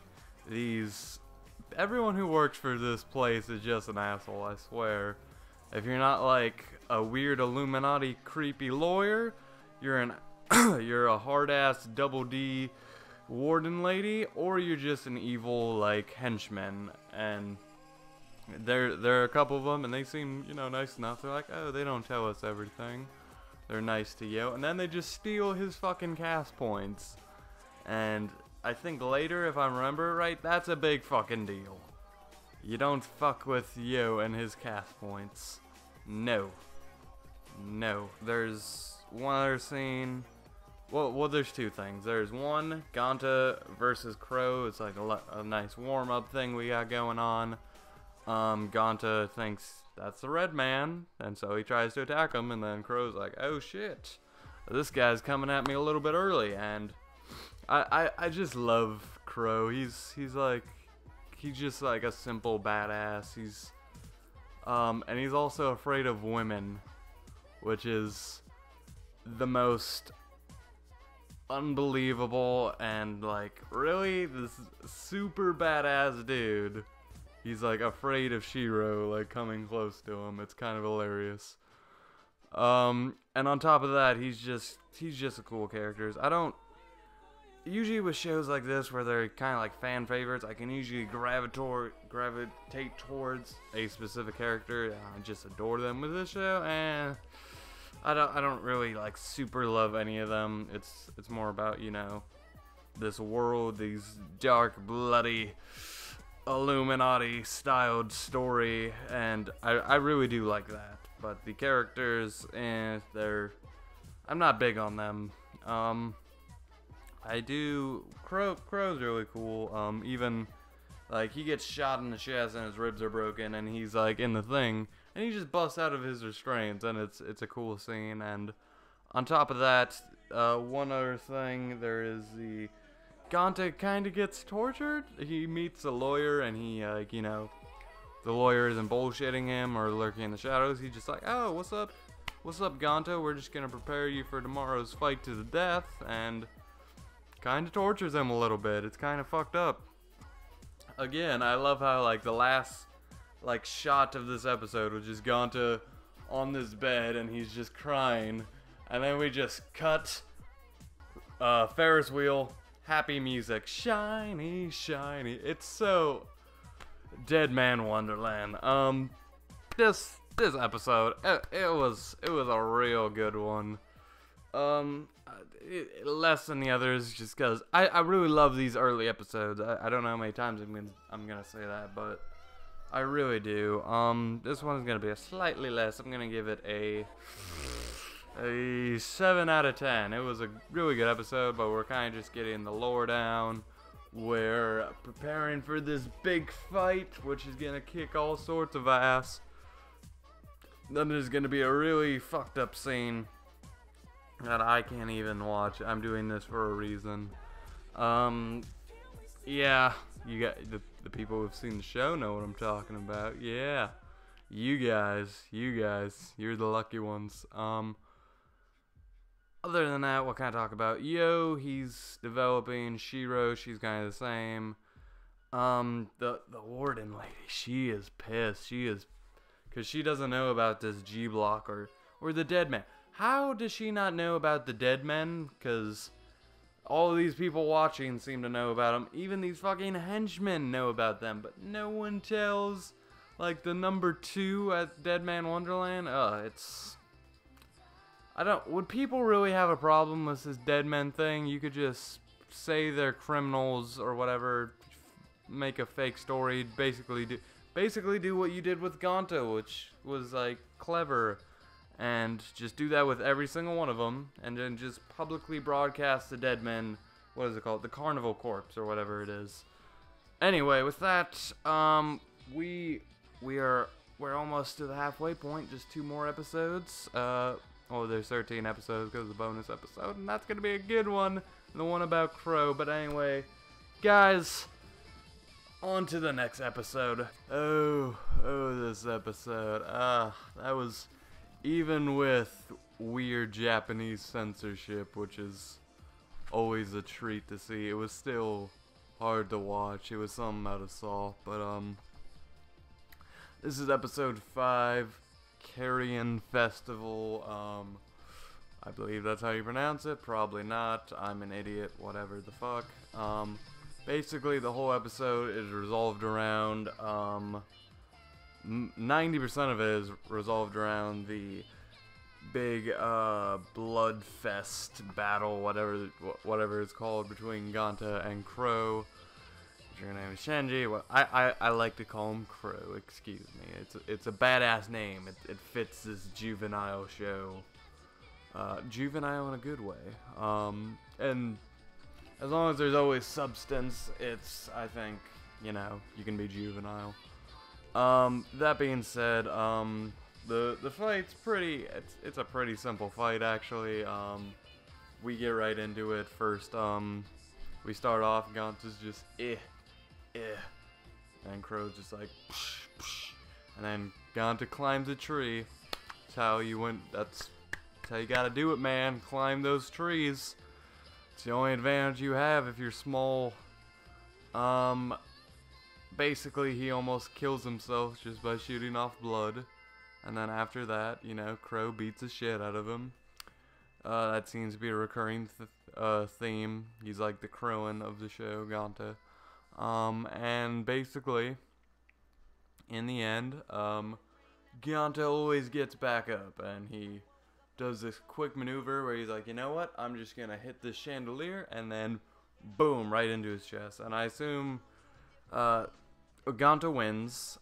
everyone who works for this place is just an asshole, I swear. If you're not, like, a weird Illuminati creepy lawyer, you're a hard-ass double D warden lady, or you're just an evil, like, henchman. And there are a couple of them, and they seem, you know, nice enough. They're like, oh, they don't tell us everything. They're nice to Yo, and then they just steal his fucking cast points. And I think later, if I remember right, that's a big fucking deal. You don't fuck with Yo and his cast points. No. No. There's one other scene. Well, there's two things. There's one, Ganta versus Crow. It's like a nice warm-up thing we got going on. Ganta thinks that's the red man, and so he tries to attack him, and then Crow's like, oh shit, this guy's coming at me a little bit early, and I just love Crow. He's just like a simple badass. And he's also afraid of women, which is the most unbelievable and, like, really, this super badass dude. He's, like, afraid of Shiro, like, coming close to him. It's kind of hilarious. And on top of that, he's just a cool character. Usually with shows like this where they're kind of like fan favorites, I can usually gravitate towards a specific character. I just adore them. With this show, I don't really, like, super love any of them. It's more about, you know, this world, these dark, bloody, Illuminati styled story, and I really do like that. But the characters, I'm not big on them. Crow's really cool. Even, like, he gets shot in the chest and his ribs are broken, and he's, like, in the thing, and he just busts out of his restraints, and it's a cool scene. And on top of that, one other thing, there is the Ganta kind of gets tortured. He meets a lawyer, and he, you know, the lawyer isn't bullshitting him or lurking in the shadows. He's just like, oh, what's up? What's up, Gonto? We're just gonna prepare you for tomorrow's fight to the death, and kind of tortures him a little bit. It's kind of fucked up. Again, I love how, like, the last, like, shot of this episode was just Gonto on this bed, and he's just crying, and then we just cut, Ferris wheel, happy music, shiny, shiny. It's so Deadman Wonderland. This episode, it was a real good one. Less than the others, just because I really love these early episodes. I don't know how many times I'm gonna say that, but I really do. This one's gonna be a slightly less. I'm gonna give it a 7 out of 10. It was a really good episode, but we're kind of just getting the lore down. We're preparing for this big fight, which is gonna kick all sorts of ass. Then there's gonna be a really fucked up scene that I can't even watch. I'm doing this for a reason. Yeah, you got the people who've seen the show know what I'm talking about. Yeah, you guys, you're the lucky ones. Other than that, what can I talk about? Yo, he's developing. Shiro, she's kind of the same. The warden lady, she is pissed. She is, because she doesn't know about this G block or the dead man. How does she not know about the dead men? Because all of these people watching seem to know about them. Even these fucking henchmen know about them, but no one tells, like, the number 2 at Deadman Wonderland. Would people really have a problem with this dead men thing? You could just say they're criminals or whatever, make a fake story, basically do what you did with Gonto, which was, like, clever, and just do that with every single one of them, and then just publicly broadcast the dead men, what is it called, the Carnival Corpse, or whatever it is. Anyway, with that, we're almost to the halfway point, just 2 more episodes. Oh, there's 13 episodes because of the bonus episode, and that's gonna be a good one, the one about Crow. But anyway, guys, on to the next episode. Oh, this episode. That was, even with weird Japanese censorship, which is always a treat to see, it was still hard to watch. It was something out of Saw. But this is episode 5. Carrion Festival. I believe that's how you pronounce it. Probably not. I'm an idiot. Whatever the fuck. Basically, the whole episode is resolved around 90% of it is resolved around the big blood fest battle, whatever it's called, between Ganta and Crow. Your name is Shenji. Well, I like to call him Crow. Excuse me. It's a badass name. It fits this juvenile show. Juvenile in a good way. And as long as there's always substance, I think, you can be juvenile. That being said, the fight's it's a pretty simple fight, actually. We get right into it. First, we start off, Ganta's just and Crow's just like psh, psh. And then Ganta climbs a tree. That's how you gotta do it, man. Climb those trees. It's the only advantage you have if you're small. Basically he almost kills himself just by shooting off blood. And then after that, Crow beats the shit out of him. That seems to be a recurring theme. He's like the Crowin of the show, Ganta. And basically, in the end, Ganta always gets back up, and he does this quick maneuver where he's like, you know what, I'm just gonna hit this chandelier, and then, boom, right into his chest. And I assume, Ganta wins,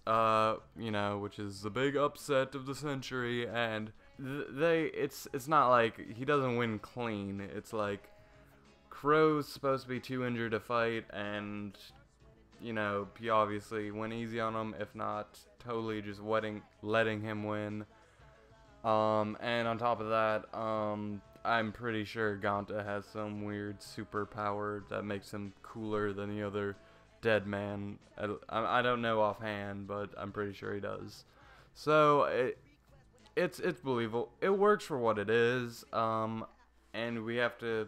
which is the big upset of the century, and it's not like, he doesn't win clean. It's like, Crow's supposed to be too injured to fight, and he obviously went easy on him, if not totally just letting him win. And on top of that, I'm pretty sure Ganta has some weird superpower that makes him cooler than the other Deadman. I don't know offhand, but I'm pretty sure he does. So it's believable. It works for what it is. And we have to.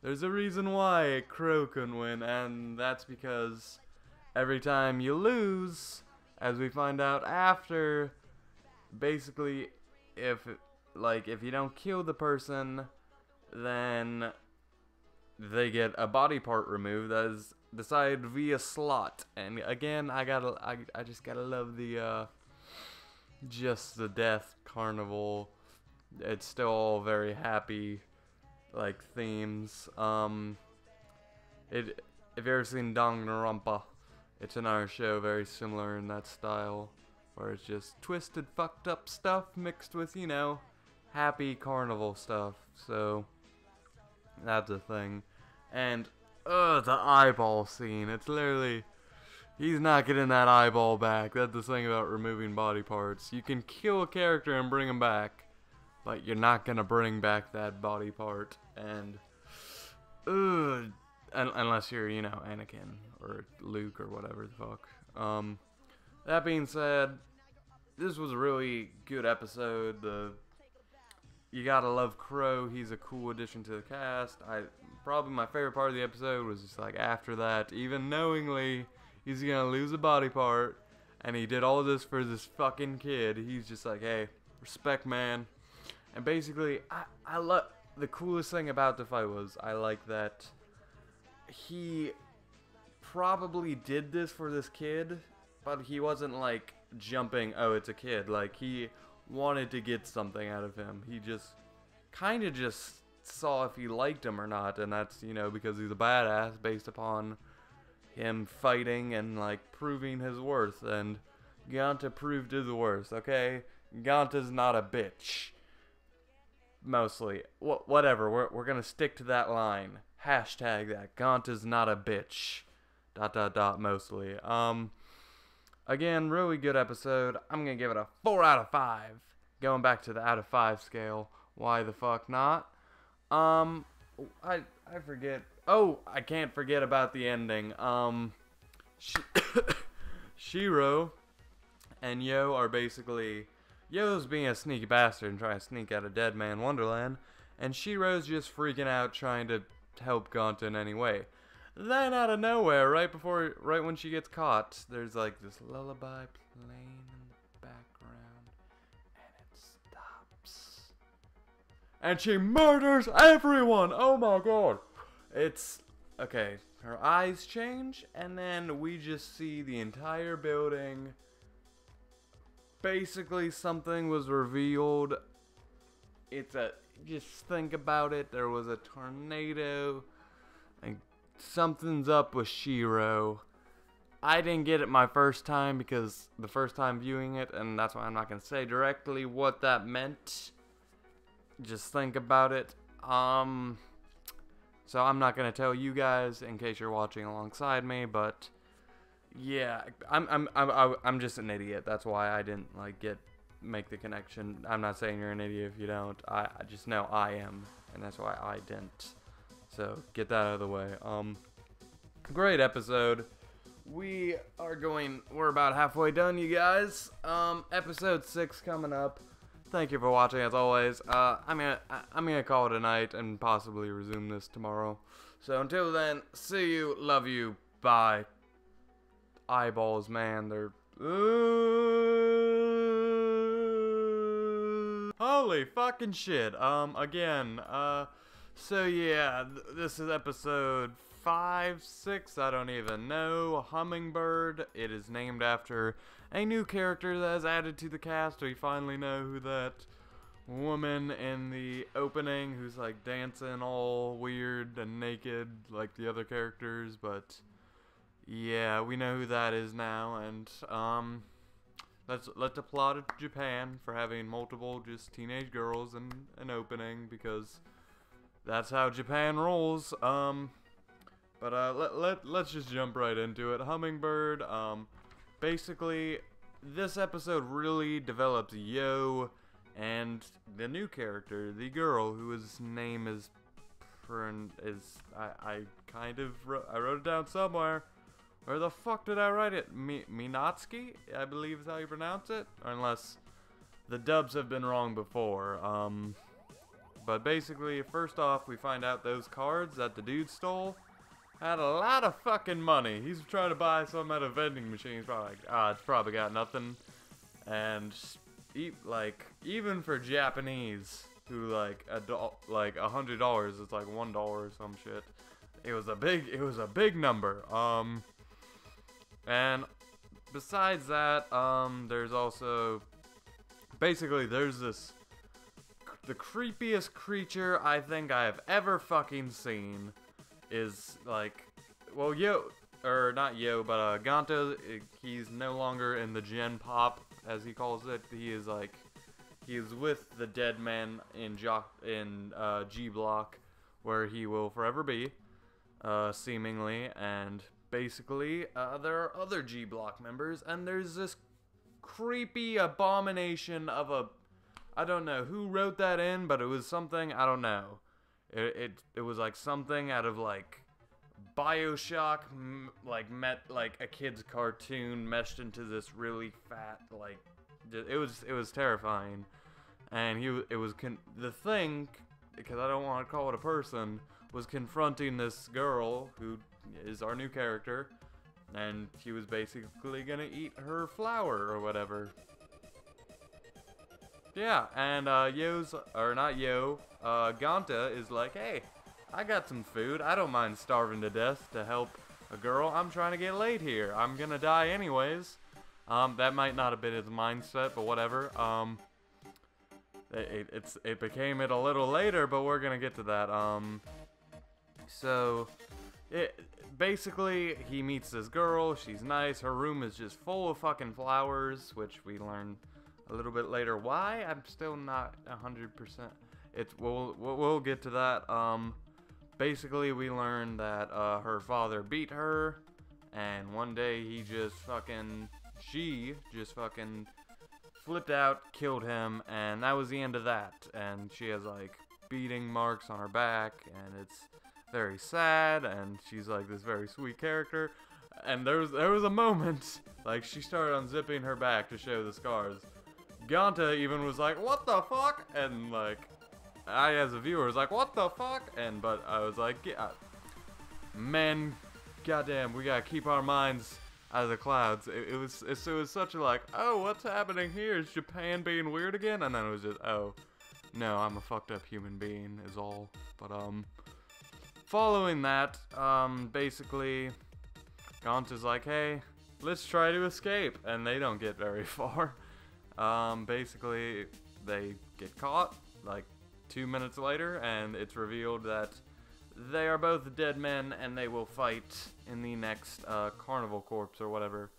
There's a reason why Crow couldn't win, and that's because every time you lose, as we find out after, basically, if you don't kill the person, then they get a body part removed that is decided via slot. And again, I just gotta love the just the death carnival. It's still all very happy like themes. If you've ever seen Danganronpa, it's another show very similar in that style, where it's just twisted, fucked up stuff mixed with, you know, happy carnival stuff. So that's a thing. And the eyeball scene. It's literally, he's not getting that eyeball back. That's the thing about removing body parts. You can kill a character and bring him back, but you're not gonna bring back that body part. And unless you're, you know, Anakin or Luke or whatever the fuck. That being said, this was a really good episode. You gotta love Crow. He's a cool addition to the cast. Probably my favorite part of the episode was just like after that, even knowingly he's gonna lose a body part, and he did all this for this fucking kid. He's just like, hey, respect, man. And basically, I love, the coolest thing about the fight was I like that he probably did this for this kid, but he wasn't like jumping, oh, it's a kid. Like, he wanted to get something out of him. He just kind of just saw if he liked him or not, and that's, you know, because he's a badass based upon him fighting and like proving his worth. And Ganta proved his worth, okay? Ganta's not a bitch. Mostly. Whatever, we're gonna stick to that line. Hashtag that. Ganta's not a bitch. ... Mostly. Again, really good episode. I'm gonna give it a 4 out of 5. Going back to the out of 5 scale. Why the fuck not? I forget. Oh, I can't forget about the ending. Shiro and Yo are basically, Yo's being a sneaky bastard and trying to sneak out of Deadman Wonderland, and Shiro's just freaking out trying to help Ganta in any way. Then out of nowhere, right when she gets caught, there's like this lullaby playing in the background, and it stops. And she murders everyone! Oh my god! It's, okay, her eyes change, and then we just see the entire building. Basically, something was revealed. Just think about it, there was a tornado, and something's up with Shiro. I didn't get it my first time because the first time viewing it, and that's why I'm not going to say directly what that meant. Just think about it. So I'm not going to tell you guys in case you're watching alongside me, but yeah, I'm just an idiot. That's why I didn't make the connection. I'm not saying you're an idiot if you don't. I just know I am, and that's why I didn't. So get that out of the way. Great episode. We're about halfway done, you guys. Episode 6 coming up. Thank you for watching, as always. I'm gonna call it a night and possibly resume this tomorrow. So until then, see you, love you, bye. Eyeballs, man, they're holy fucking shit. Again, so yeah, this is episode 5, 6, I don't even know. Hummingbird. It is named after a new character that is added to the cast. We finally know who that woman in the opening who's like dancing all weird and naked like the other characters, but yeah, we know who that is now. And let's applaud Japan for having multiple just teenage girls in an opening, because that's how Japan rolls. But let's just jump right into it. Hummingbird. Basically, this episode really develops Yo and the new character, the girl whose name is I wrote it down somewhere. Where the fuck did I write it? Minatsky, I believe is how you pronounce it, or unless the dubs have been wrong before. But basically, first off, we find out those cards that the dude stole had a lot of fucking money. He's trying to buy some at a vending machine. He's probably like, it's probably got nothing. And even for Japanese, who like $100 is like $1 or some shit. It was a big number. And besides that, there's also basically there's the creepiest creature I think I have ever fucking seen is like, well, but Ganto, he's no longer in the Gen Pop, as he calls it. He is with the Deadman in G Block, where he will forever be, seemingly, and basically, there are other G Block members, and there's this creepy abomination of I don't know who wrote that in, but it was something, I don't know. It was like something out of like BioShock, like a kid's cartoon meshed into this really fat, like, it was terrifying. And the thing, because I don't want to call it a person, was confronting this girl who is our new character, and he was basically gonna eat her flower or whatever. Yeah, and Ganta is like, hey, I got some food. I don't mind starving to death to help a girl. I'm trying to get laid here. I'm gonna die anyways. That might not have been his mindset, but whatever. It became it a little later, but we're gonna get to that. Basically, he meets this girl. She's nice. Her room is just full of fucking flowers, which we learn a little bit later why. I'm still not 100%. We'll get to that. Basically, we learn that her father beat her, and one day she just fucking flipped out, killed him, and that was the end of that. And she has like beating marks on her back, and it's very sad, and she's like this very sweet character. And there was a moment, like, she started unzipping her back to show the scars. Ganta even was like, what the fuck? And like, I as a viewer was like, what the fuck? But I was like, yeah, man, goddamn, we gotta keep our minds out of the clouds. It was such a like, oh, what's happening here? Is Japan being weird again? And then it was just, oh, no, I'm a fucked up human being is all. But following that, basically, Ganta's like, hey, let's try to escape, and they don't get very far. Basically, they get caught, like, 2 minutes later, and it's revealed that they are both dead men, and they will fight in the next, Carnival Corps or whatever.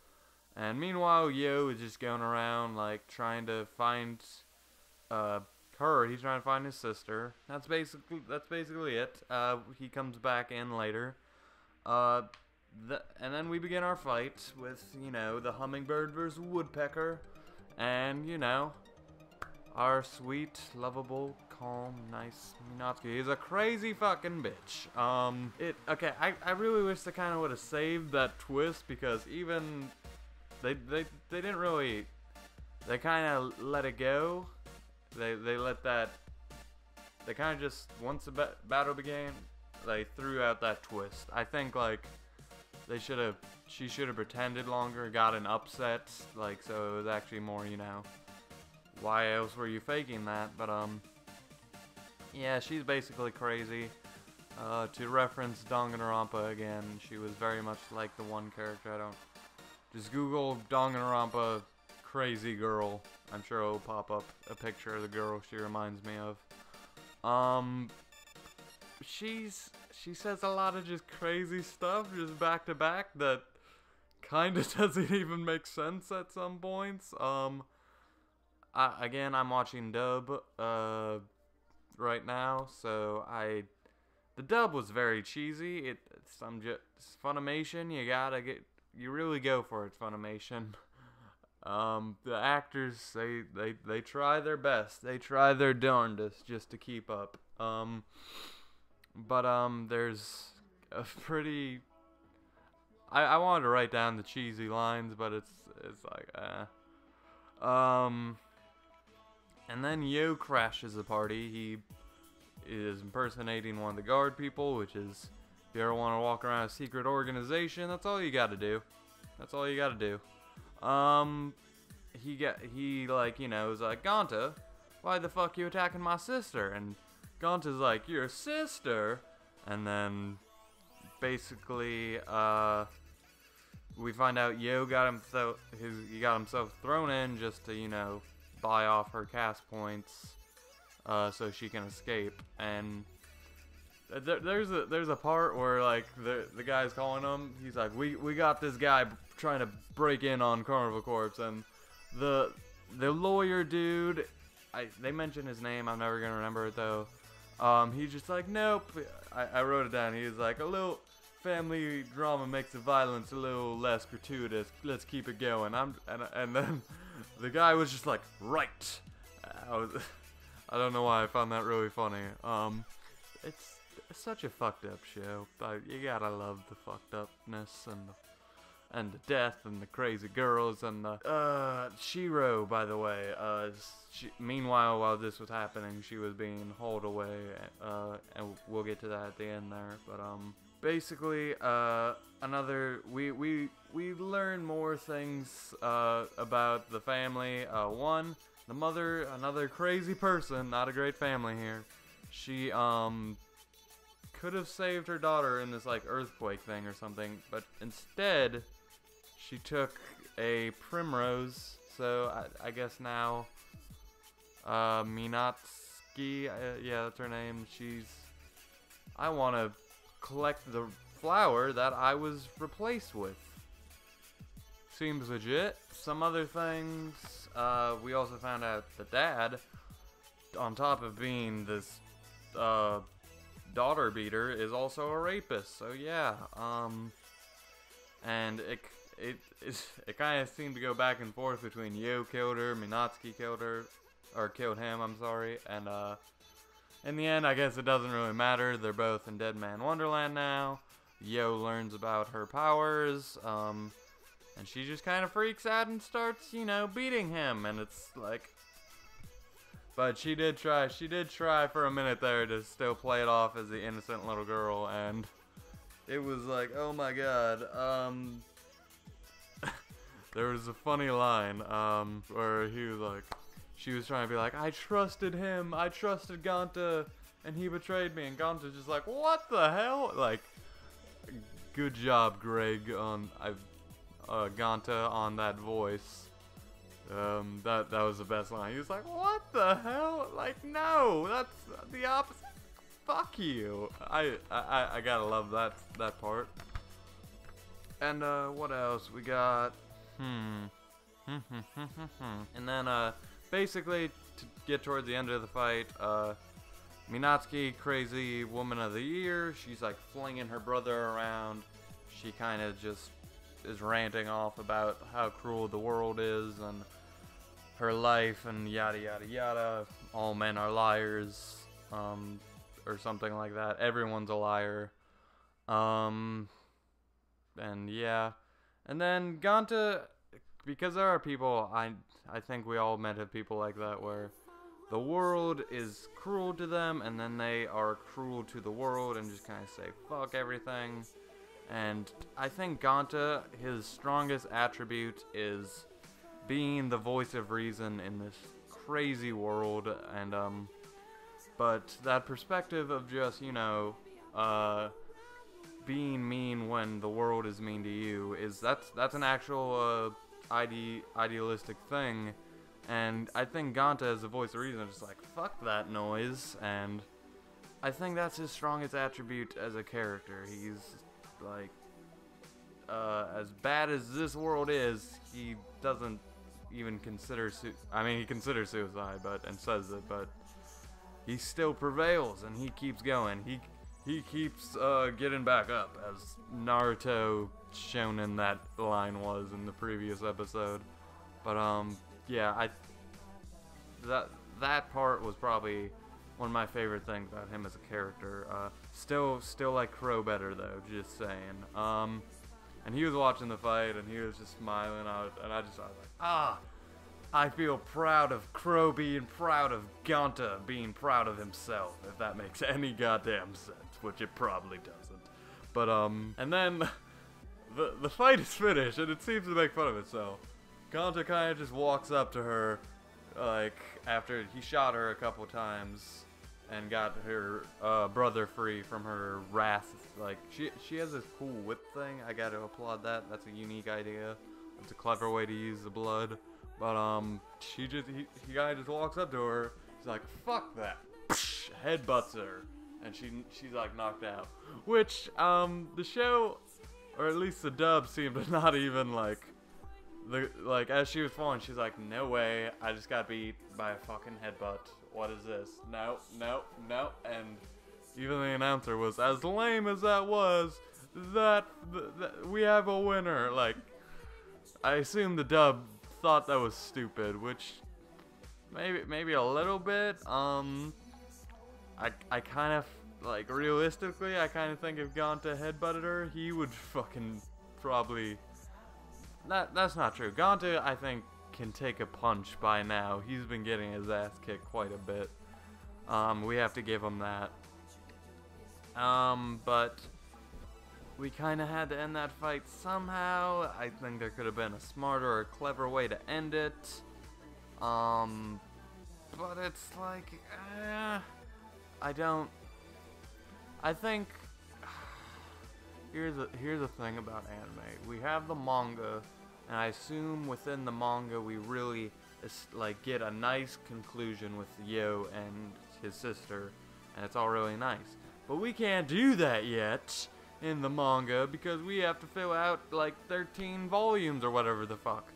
And meanwhile, Yo is just going around, like, trying to find, he's trying to find his sister. That's basically it. He comes back in later. And then we begin our fight with, the hummingbird versus woodpecker. And, our sweet, lovable, calm, nice Minatsuki is a crazy fucking bitch. Okay, I really wish they kind of would have saved that twist, because even, they didn't really, they kind of let it go. They let that, they kind of just, once the battle began, they threw out that twist. I think, like, she should have pretended longer, got an upset, like, so it was actually more, why else were you faking that? But, yeah, she's basically crazy. To reference Danganronpa again, she was very much like the one character. Just Google Danganronpa crazy girl. I'm sure it'll pop up a picture of the girl she reminds me of. She says a lot of just crazy stuff, just back to back, that kinda doesn't even make sense at some points. Again, I'm watching dub, right now, so the dub was very cheesy. It's Funimation, you really go for it, Funimation. The actors, they try their best. They try their darndest just to keep up. But there's a pretty, I wanted to write down the cheesy lines, but it's like, And then Yo crashes the party. He is impersonating one of the guard people, which is, if you ever want to walk around a secret organization, that's all you gotta do. That's all you gotta do. He like, you know, is like, Gonta, why the fuck you attacking my sister? And Gonta's like, your sister? And then, basically, we find out Yo got himself thrown in just to, you know, buy off her cast points, so she can escape. And there's a part where like the guy's calling him. He's like, we got this guy trying to break in on Carnival Corpse, and the lawyer dude, they mention his name. I'm never gonna remember it though. He's just like, nope. I wrote it down. He's like, a little family drama makes the violence a little less gratuitous. Let's keep it going. And then the guy was just like, right. I don't know why I found that really funny. It's such a fucked up show. You gotta love the fucked upness and the death and the crazy girls and the Shiro, by the way. Meanwhile, while this was happening, she was being hauled away. And we'll get to that at the end there. But basically, we learn more things about the family. One, the mother, another crazy person, not a great family here. She could have saved her daughter in this like earthquake thing or something, but instead she took a primrose. So I guess now Minatsuki, yeah, that's her name. I want to collect the flower that I was replaced with. Seems legit. Some other things, we also found out the dad, on top of being this daughter beater, is also a rapist. So yeah, and it kind of seemed to go back and forth between Yo killed her, Minatsuki killed her, or killed him, I'm sorry, and in the end, I guess it doesn't really matter. They're both in Deadman Wonderland now. Yo learns about her powers, and she just kind of freaks out and starts, you know, beating him, and it's like, but she did try for a minute there to still play it off as the innocent little girl, and it was like, oh my god, there was a funny line, where he was like, she was trying to be like, I trusted him, I trusted Gonta, and he betrayed me, and Gonta's just like, what the hell? Like, good job, Greg, on Gonta on that voice. That was the best line. He was like, what the hell? Like, no, that's the opposite. Fuck you. I gotta love that part. And what else we got? And then basically, to get towards the end of the fight, Minatsuki, crazy woman of the year, she's like flinging her brother around. She kind of just is ranting off about how cruel the world is and her life and yada yada yada. All men are liars, or something like that. Everyone's a liar. And yeah. And then Gonta, because there are people, I think we all met people like that, where the world is cruel to them, and then they are cruel to the world and just kind of say, fuck everything. And I think Gonta, his strongest attribute is being the voice of reason in this crazy world, and, but that perspective of just, you know, being mean when the world is mean to you, that's an actual, idealistic thing. And I think Gonta, as the voice of reason, is just like, fuck that noise, and I think that's his strongest attribute as a character. He's like, as bad as this world is, he doesn't even consider he considers suicide, and says it, but he still prevails, and he keeps going. He keeps getting back up, as Naruto shonen that line was in the previous episode. But yeah, that part was probably one of my favorite things about him as a character. Still like Crow better though, just saying. And he was watching the fight, and he was just smiling out, and I was like, ah, I feel proud of Crow being proud of Gonta being proud of himself, if that makes any goddamn sense, which it probably doesn't. But, and then the fight is finished, and it seems to make fun of itself. Gonta kind of just walks up to her, like, after he shot her a couple times, and got her brother free from her wrath. Like, she has this cool whip thing. I gotta applaud that. That's a unique idea. It's a clever way to use the blood. But he kind of just walks up to her. He's like, "Fuck that!" Headbutts her, and she's like knocked out. Which the show, or at least the dub, seemed to not even like as she was falling. She's like, "No way! I just got beat by a fucking headbutt. What is this? No, no, no!" And even the announcer was, as lame as that was, that we have a winner. Like, I assume the dub thought that was stupid, which maybe a little bit. I kind of, like, realistically, I kind of think if Gonta headbutted her, he would fucking probably. That's not true. Gonta, I think, can take a punch by now. He's been getting his ass kicked quite a bit. We have to give him that. But we kind of had to end that fight somehow. I think there could have been a smarter or clever way to end it. But it's like, I think, here's the thing about anime. We have the manga, and I assume within the manga we really, like, get a nice conclusion with Yo and his sister, and it's all really nice. But we can't do that yet in the manga because we have to fill out like 13 volumes or whatever the fuck.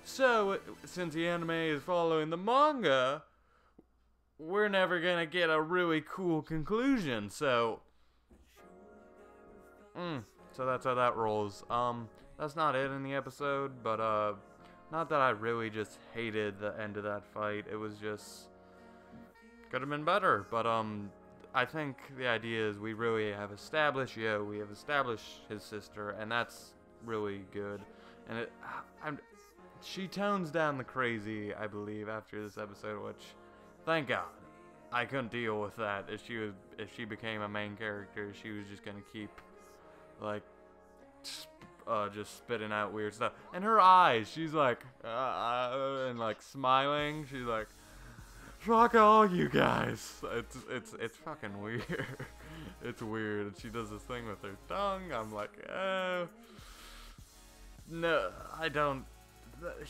So, since the anime is following the manga, we're never gonna get a really cool conclusion. So that's how that rolls. That's not it in the episode, but not that I really just hated the end of that fight. It was just could have been better, but I think the idea is we really have established Yo, we have established his sister, and that's really good. And she tones down the crazy, I believe, after this episode, which, thank God, I couldn't deal with that. If she became a main character, she was just gonna keep, like, just spitting out weird stuff. And her eyes, she's like, and like smiling. She's like, "Fuck all you guys." It's fucking weird. It's weird. And she does this thing with her tongue. I'm like, no, I don't.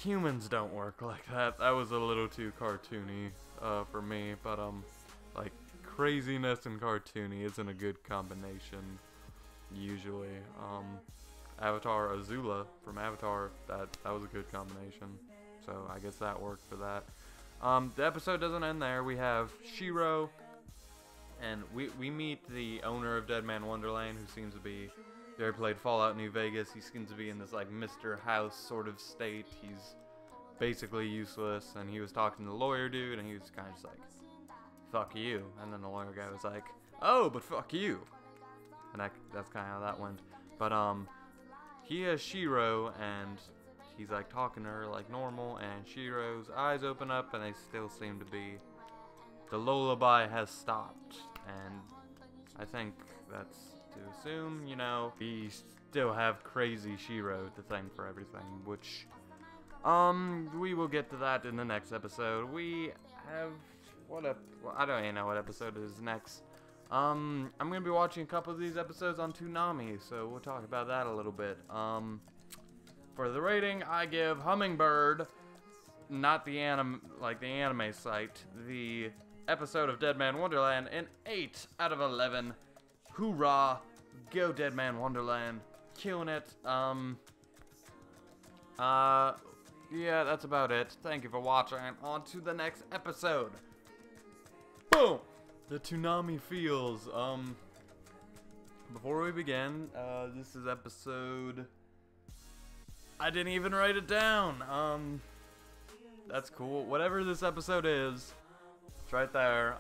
Humans don't work like that. That was a little too cartoony for me. But like, craziness and cartoony isn't a good combination usually. Avatar Azula from Avatar, that was a good combination. So I guess that worked for that. The episode doesn't end there. We have Shiro, and we meet the owner of Deadman Wonderland, who seems to be, they played Fallout New Vegas. He seems to be in this like Mr. House sort of state. He's basically useless, and he was talking to the lawyer dude, and he was kind of just like, "Fuck you," and then the lawyer guy was like, "Oh, but fuck you," and that's kind of how that went. But he has Shiro, and he's like talking to her like normal, and Shiro's eyes open up, and they still seem to be, the lullaby has stopped, and I think that's to assume, you know, we still have crazy Shiro to thank for everything, which, we will get to that in the next episode. We have, well, I don't even know what episode is next. I'm gonna be watching a couple of these episodes on Toonami, so we'll talk about that a little bit. For the rating, I give Hummingbird, not the anime site, the episode of Deadman Wonderland, an 8 out of 11. Hoorah! Go Deadman Wonderland, killing it. Yeah, that's about it. Thank you for watching, and on to the next episode. Boom! The Toonami feels. Before we begin, this is episode, I didn't even write it down. That's cool. Whatever this episode is, it's right there.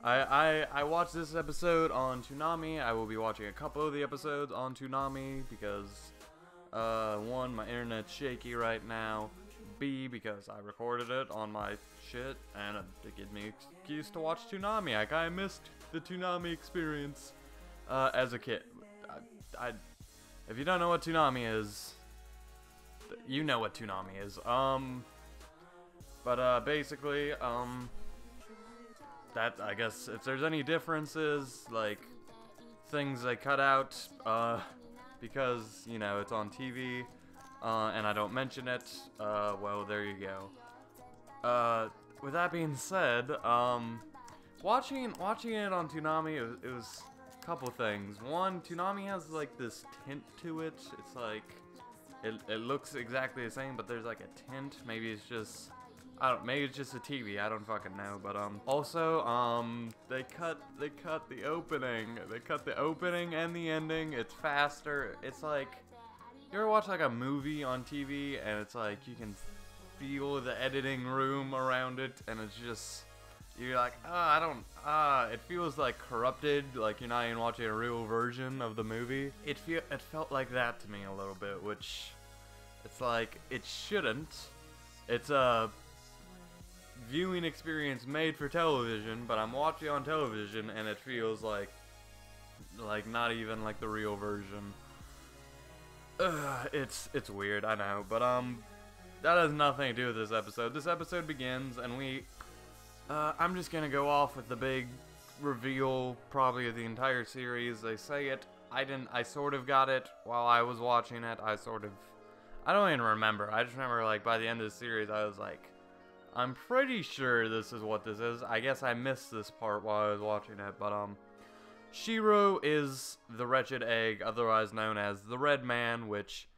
I watched this episode on Toonami. I will be watching a couple of the episodes on Toonami because, one, my internet's shaky right now. B, because I recorded it on my shit, and it gives me an excuse to watch Toonami. I kinda missed the Toonami experience, as a kid. If you don't know what Toonami is, you know what Toonami is. Basically, that, I guess, if there's any differences, like, things they cut out, because, you know, it's on TV, and I don't mention it, well, there you go. With that being said, watching it on Toonami, it was a couple things. One, Toonami has, like, this tint to it. It's like, it looks exactly the same, but there's, like, a tint. Maybe it's just, maybe it's just a TV, I don't fucking know, but, also, they cut the opening. They cut the opening and the ending. It's faster. It's like, you ever watch, like, a movie on TV, and it's like, you can feel the editing room around it, and it's just, you're like, it feels, like, corrupted, like you're not even watching a real version of the movie. It felt like that to me a little bit, which, it's like, it shouldn't. It's a viewing experience made for television, but I'm watching on television, and it feels like not even like the real version. It's weird, I know, but that has nothing to do with this episode. This episode begins, and I'm just gonna go off with the big reveal, probably of the entire series. They say it. I sort of got it while I was watching it. I don't even remember. I just remember, like, by the end of the series, I was like, I'm pretty sure this is what this is. I guess I missed this part while I was watching it, but, Shiro is the wretched egg, otherwise known as the Red Man, which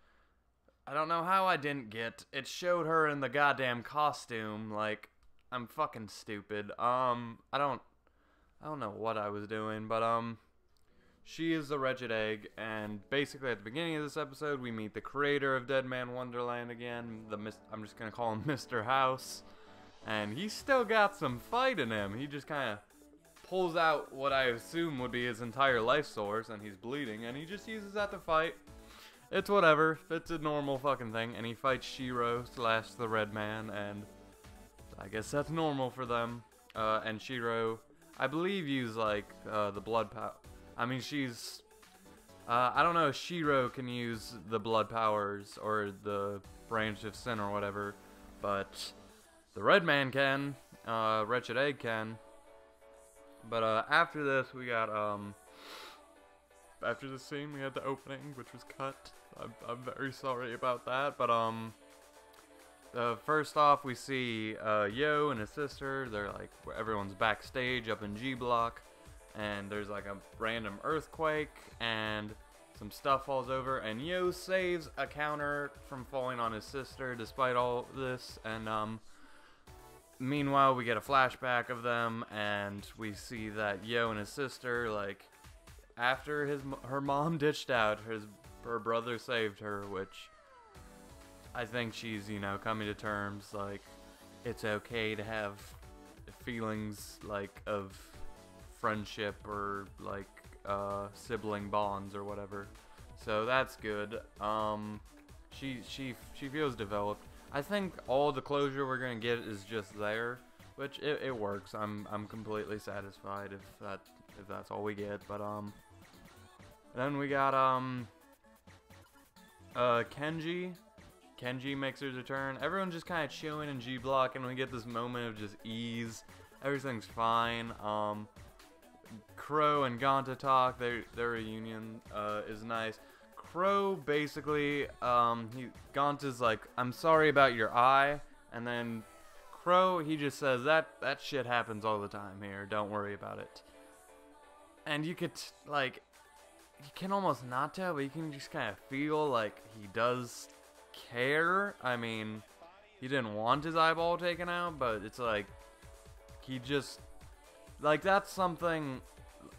I don't know how I didn't get. It showed her in the goddamn costume, like, I'm fucking stupid. I don't know what I was doing, but, she is the wretched egg, and basically at the beginning of this episode, we meet the creator of Deadman Wonderland again. I'm just gonna call him Mr. House, and he's still got some fight in him. He just kind of pulls out what I assume would be his entire life source, and he's bleeding, and he just uses that to fight. It's whatever. It's a normal fucking thing, and he fights Shiro / the Red Man, and I guess that's normal for them. And Shiro, I believe, used, like, the blood power. I mean, she's, I don't know if Shiro can use the blood powers or the branch of sin or whatever, but the Red Man can, Wretched Egg can. But, after this, we got, after the scene, we had the opening, which was cut. I'm very sorry about that, but, first off, we see, Yo and his sister. They're, like, everyone's backstage up in G Block. And there's like a random earthquake, and some stuff falls over, and Yo saves a counter from falling on his sister despite all this, and meanwhile we get a flashback of them, and we see that Yo and his sister, like, after her mom ditched out, her brother saved her, which I think she's, you know, coming to terms, like, it's okay to have feelings, like, of friendship or like sibling bonds or whatever, so that's good. She feels developed. I think all the closure we're gonna get is just there, which it works. I'm completely satisfied if that's all we get. But then we got Kenji. Kenji makes her return. Everyone's just kind of chilling in G Block, and we get this moment of just ease. Everything's fine. Crow and Gonta talk. Their reunion is nice. Crow basically, Gonta's like, I'm sorry about your eye, and then Crow, he just says that shit happens all the time here. Don't worry about it. And you could like, you can almost not tell, but you can just kind of feel like he does care. I mean, he didn't want his eyeball taken out, but it's like he just. Like, that's something,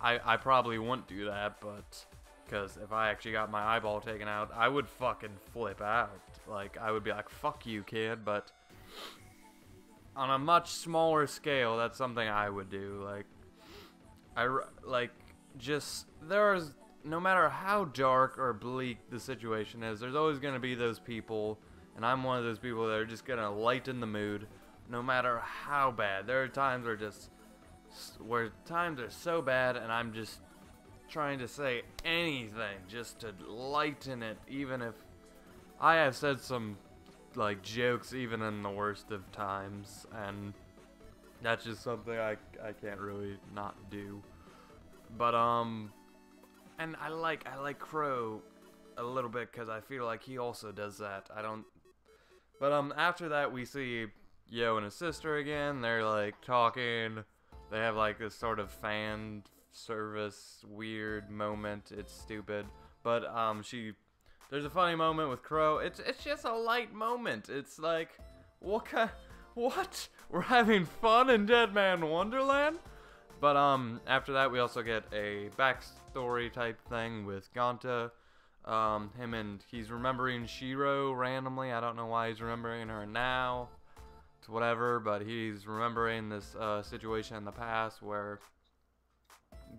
I probably wouldn't do that, but, because if I actually got my eyeball taken out, I would fucking flip out. Like, I would be like, fuck you, kid, but on a much smaller scale, that's something I would do. Like, like, just, there's, no matter how dark or bleak the situation is, there's always going to be those people, and I'm one of those people that are just going to lighten the mood, no matter how bad. There are times where times are so bad, and I'm just trying to say anything just to lighten it, even if I have said some, like, jokes even in the worst of times, and that's just something I can't really not do. But, and I like Crow a little bit because I feel like he also does that. But, after that, we see Yo and his sister again. They're, like, talking. They have, like, this sort of fan service weird moment. It's stupid. But, there's a funny moment with Crow. It's just a light moment. It's like, what? We're having fun in Deadman Wonderland? But, after that, we also get a backstory type thing with Ganta. He's remembering Shiro randomly. I don't know why he's remembering her now. It's whatever, but he's remembering this, situation in the past where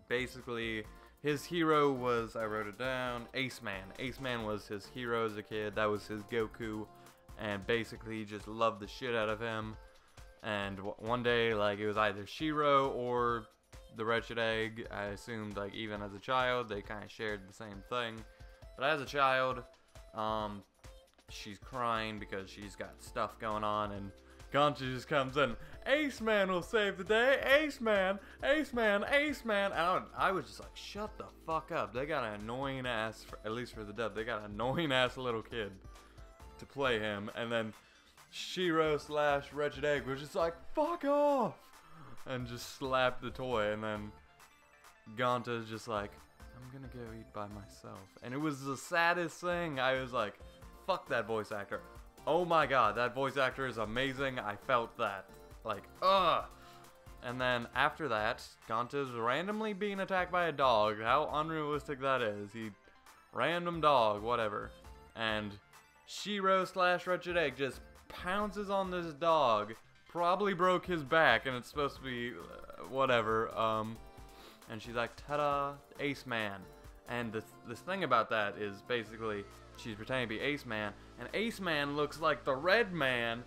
basically his hero was, I wrote it down, Ace Man. Ace Man was his hero as a kid. That was his Goku. And basically he just loved the shit out of him. And one day, like, it was either Shiro or the Wretched Egg. I assumed, like, even as a child, they kind of shared the same thing. But as a child, she's crying because she's got stuff going on, and Gantha just comes in. Ace Man will save the day. Ace Man, Ace Man, Ace Man. I was just like, shut the fuck up. They got an annoying ass, at least for the dub, they got an annoying ass little kid to play him. And then Shiro / Wretched Egg was just like, fuck off, and just slapped the toy. And then Gantha's just like, I'm gonna go eat by myself. And it was the saddest thing. I was like, fuck that voice actor. Oh my god, that voice actor is amazing. I felt that. Like, ugh. And then after that, Gantha's randomly being attacked by a dog. How unrealistic that is. Random dog, whatever. And Shiro / Wretched Egg just pounces on this dog. Probably broke his back, and it's supposed to be whatever. And she's like, ta-da, Ace Man. And this thing about that is basically she's pretending to be Ace Man, and Ace Man looks like the Red Man.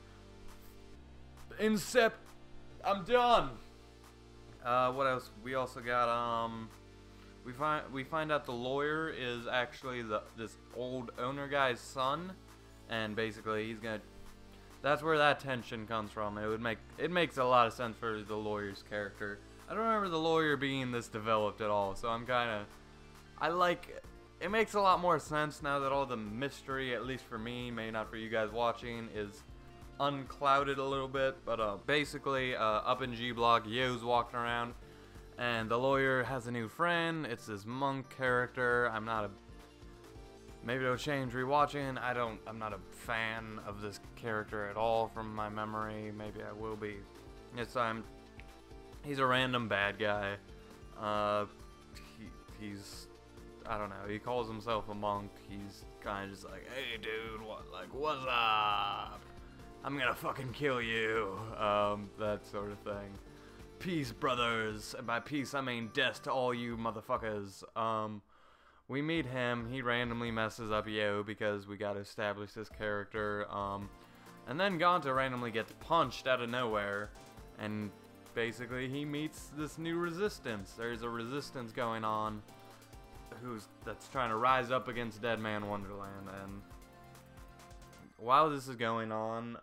I'm done. What else? We also got we find out the lawyer is actually this old owner guy's son, and basically he's gonna. That's where that tension comes from. It makes a lot of sense for the lawyer's character. I don't remember the lawyer being this developed at all, so it makes a lot more sense now that all the mystery, at least for me, maybe not for you guys watching, is unclouded a little bit. But basically, up in G Block, Yo's walking around, and the lawyer has a new friend. It's this monk character. Maybe it'll change rewatching. I'm not a fan of this character at all from my memory. Maybe I will be. He's a random bad guy. He's, I don't know, he calls himself a monk. He's kind of just like, hey dude, what's up? I'm gonna fucking kill you. That sort of thing. Peace, brothers. And by peace, I mean death to all you motherfuckers. We meet him. He randomly messes up Yo because we gotta establish this character. And then Gantha randomly gets punched out of nowhere, and basically he meets this new resistance. There's a resistance going on that's trying to rise up against Deadman Wonderland. And while this is going on,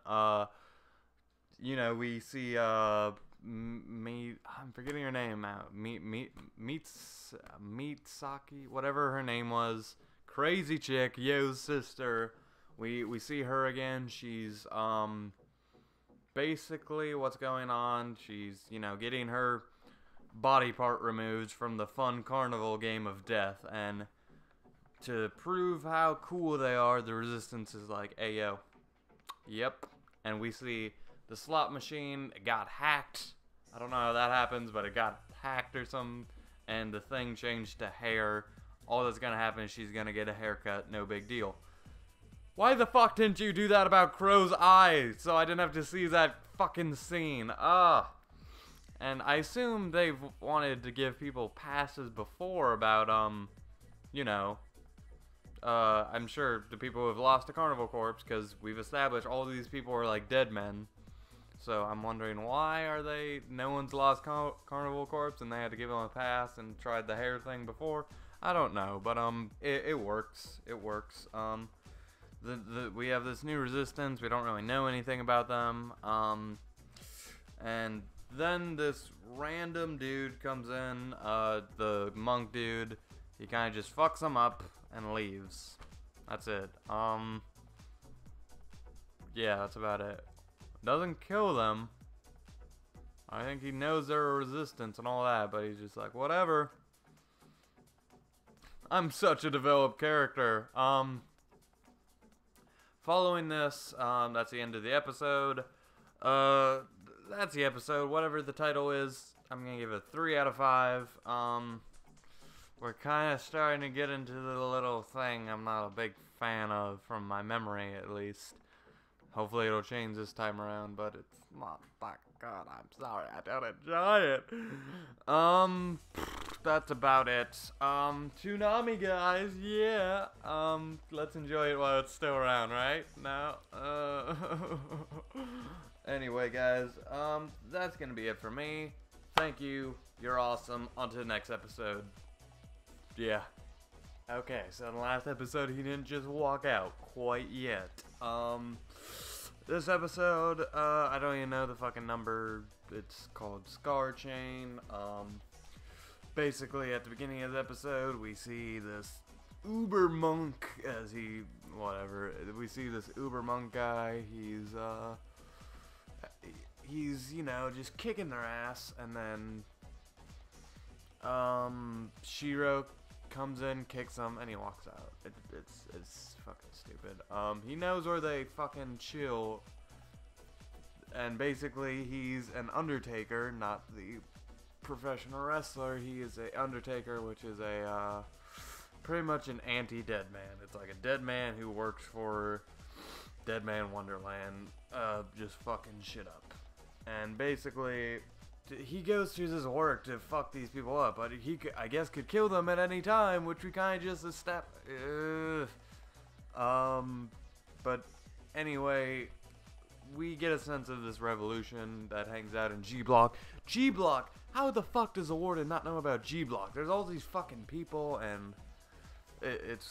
we see I'm forgetting her name out. Mitsaki, whatever her name was. Crazy chick, Yo's sister. We see her again. She's basically what's going on. She's, getting her body part removed from the fun carnival game of death, and to prove how cool they are, the resistance is like, hey yo, yep. And we see the slot machine got hacked. I don't know how that happens, but it got hacked or something, and the thing changed to hair. All that's gonna happen is she's gonna get a haircut, no big deal. Why the fuck didn't you do that about Crow's eyes so I didn't have to see that fucking scene? And I assume they've wanted to give people passes before about, you know, I'm sure the people who have lost a carnival corpse, because we've established all these people are like dead men. So I'm wondering, why are they, no one's lost carnival corpse and they had to give them a pass and tried the hair thing before? I don't know, but it works. It works. We have this new resistance. We don't really know anything about them. And then this random dude comes in, the monk dude. He kind of just fucks them up and leaves. That's it. Yeah, that's about it. Doesn't kill them. I think he knows they're a resistance and all that, but he's just like, whatever. I'm such a developed character. Following this, that's the end of the episode. That's the episode. Whatever the title is, I'm gonna give it a 3 out of 5. We're kind of starting to get into the little thing I'm not a big fan of, from my memory at least. Hopefully it'll change this time around, but it's not that good. I'm sorry, I don't enjoy it. That's about it. Toonami, guys, yeah. Let's enjoy it while it's still around, right? No? Anyway, guys, that's gonna be it for me. Thank you. You're awesome. On to the next episode. Yeah. Okay, so in the last episode, he didn't just walk out quite yet. This episode, I don't even know the fucking number. It's called Scar Chain. Basically, at the beginning of the episode, we see this Uber monk, as he, whatever. We see this Uber monk guy. He's, you know, just kicking their ass, and then, Shiro comes in, kicks him, and he walks out. It's fucking stupid. He knows where they fucking chill, and basically he's an undertaker, not the professional wrestler. He is a undertaker, which is a pretty much an anti-dead man. It's like a dead man who works for Deadman Wonderland, just fucking shit up. And basically, he goes through this work to fuck these people up, but he, I guess, could kill them at any time, which we kind of just but anyway, we get a sense of this revolution that hangs out in G Block. G Block! How the fuck does the warden not know about G Block? There's all these fucking people, and it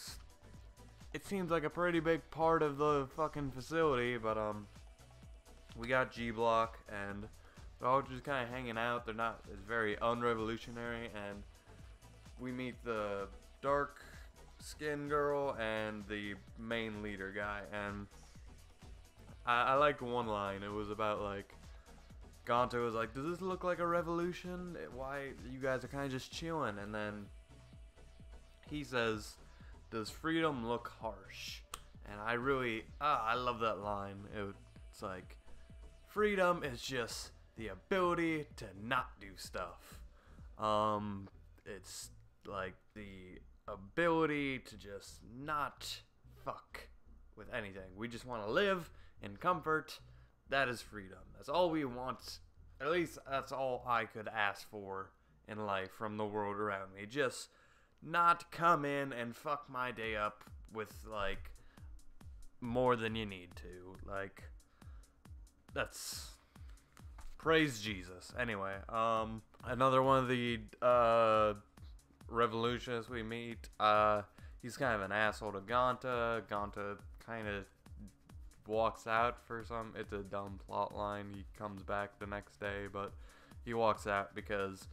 seems like a pretty big part of the fucking facility, but we got G Block, and they're all just kind of hanging out. They're not, it's very unrevolutionary, and we meet the dark skin girl and the main leader guy, and I liked one line. It was about, like, Gonto was like, does this look like a revolution? Why, you guys are kind of just chilling, and then he says, does freedom look harsh? And I really, I love that line. It's like, freedom is just the ability to not do stuff. It's like the ability to just not fuck with anything. We just want to live in comfort. That is freedom. That's all we want. At least that's all I could ask for in life from the world around me. Just not come in and fuck my day up with, like, more than you need to. Like, that's... praise Jesus. Anyway, another one of the revolutionists we meet, he's kind of an asshole to Gonta. Gonta kind of walks out for some, it's a dumb plot line. He comes back the next day, but he walks out because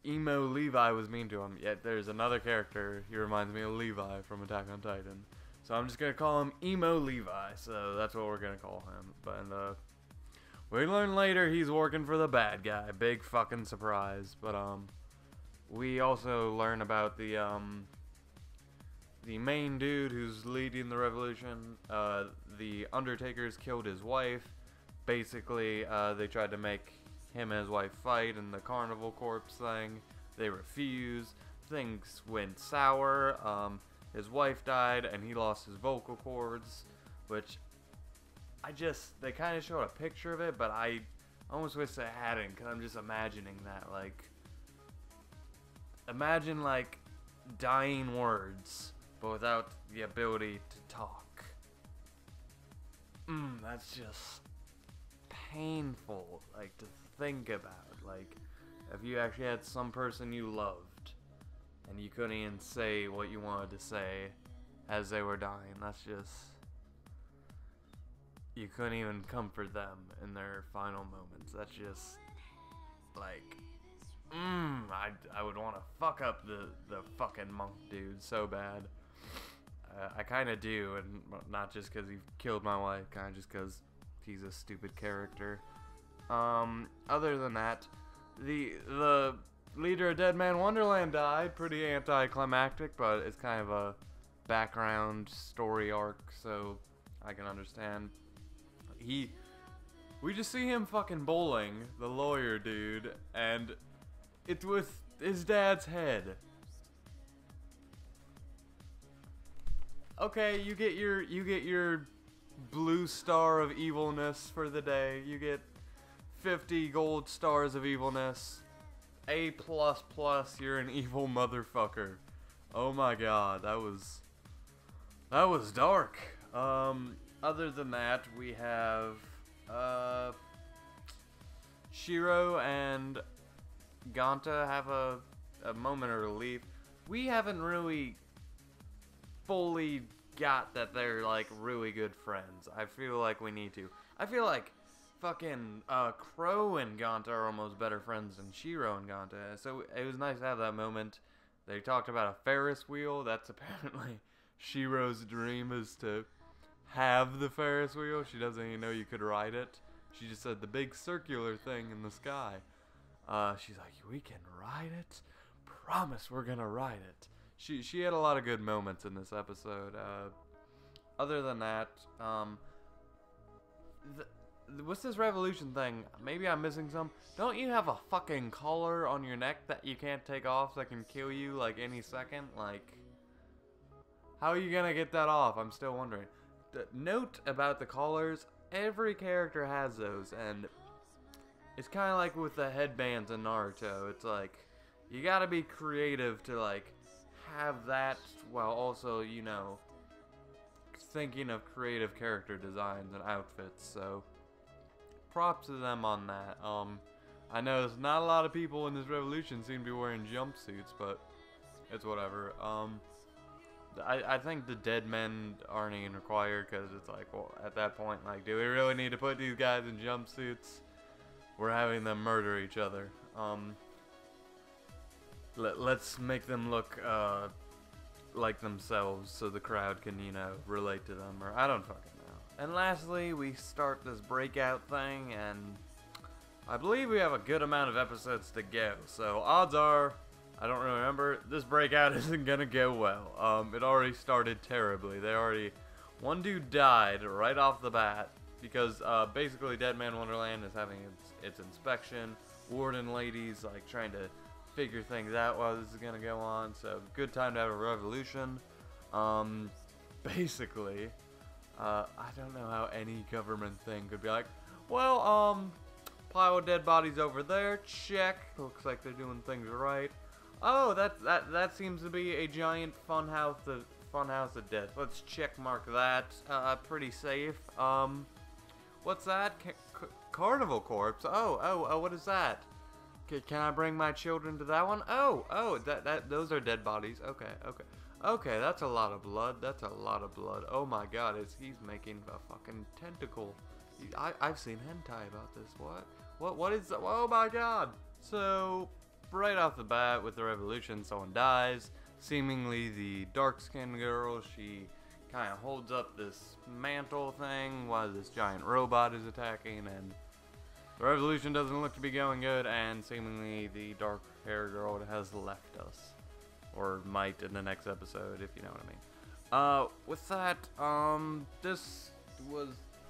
Emo Levi was mean to him. Yet there's another character, he reminds me of Levi from Attack on Titan. So I'm just gonna call him Emo Levi, so that's what we're gonna call him. But we learn later he's working for the bad guy. Big fucking surprise. But we also learn about the main dude who's leading the revolution. The Undertaker's killed his wife. Basically, they tried to make him and his wife fight in the carnival corpse thing. They refused. Things went sour. His wife died and he lost his vocal cords, which they kind of showed a picture of it, but I I almost wish they hadn't, because I'm just imagining that, like, imagine, like, dying words, but without the ability to talk. That's just painful, like, to think about. Like, if you actually had some person you loved, and you couldn't even say what you wanted to say as they were dying, that's just, you couldn't even comfort them in their final moments. That's just, like, I would want to fuck up the fucking monk dude so bad. I kind of do, and not just because he killed my wife, kind of just because he's a stupid character. Other than that, the leader of Deadman Wonderland died. Pretty anticlimactic, but it's kind of a background story arc, so I can understand. We just see him fucking bowling, the lawyer dude, and it's with his dad's head. Okay, you get your blue star of evilness for the day. You get 50 gold stars of evilness. A++, you're an evil motherfucker. Oh my god, that was dark. Other than that, we have Shiro and Ganta have a moment of relief. We haven't really fully got that they're, like, really good friends. I feel like we need to. I feel like fucking Crow and Ganta are almost better friends than Shiro and Ganta. So it was nice to have that moment. They talked about a Ferris wheel. That's apparently Shiro's dream, is to have the Ferris wheel. She doesn't even know you could ride it. She just said the big circular thing in the sky. She's like, we can ride it? Promise we're gonna ride it. She had a lot of good moments in this episode. Other than that, what's this revolution thing? Maybe I'm missing some. Don't you have a fucking collar on your neck that you can't take off that can kill you, like, any second? Like, how are you gonna get that off? I'm still wondering. Note about the collars, every character has those, and it's kind of like with the headbands in Naruto. It's like, you gotta be creative to, like, have that, while also, you know, thinking of creative character designs and outfits. So props to them on that. I know there's not a lot of people in this revolution seem to be wearing jumpsuits, but it's whatever. I think the dead men aren't even required, because it's like, well, at that point, like, do we really need to put these guys in jumpsuits? We're having them murder each other. Let's make them look like themselves, so the crowd can, you know, relate to them, or I don't fucking know. And lastly, we start this breakout thing, and I believe we have a good amount of episodes to go, so odds are, I don't really remember, this breakout isn't gonna go well. It already started terribly. One dude died right off the bat, because basically Deadman Wonderland is having its inspection. Warden lady's, like, trying to figure things out while this is gonna go on, so good time to have a revolution. Basically, I don't know how any government thing could be like, well, pile of dead bodies over there, check, looks like they're doing things right. Oh, that seems to be a giant funhouse of death. Let's check mark that. Pretty safe. What's that? Carnival corpse. Oh, what is that? Can I bring my children to that one? Oh, those are dead bodies. Okay, that's a lot of blood. Oh my god, he's making a fucking tentacle. I've seen hentai about this. What is that? Oh my god. So, right off the bat with the revolution, someone dies. Seemingly the dark-skinned girl, she kind of holds up this mantle thing while this giant robot is attacking, and the revolution doesn't look to be going good, and seemingly the dark-haired girl has left us. Or might in the next episode, if you know what I mean. With that, this was,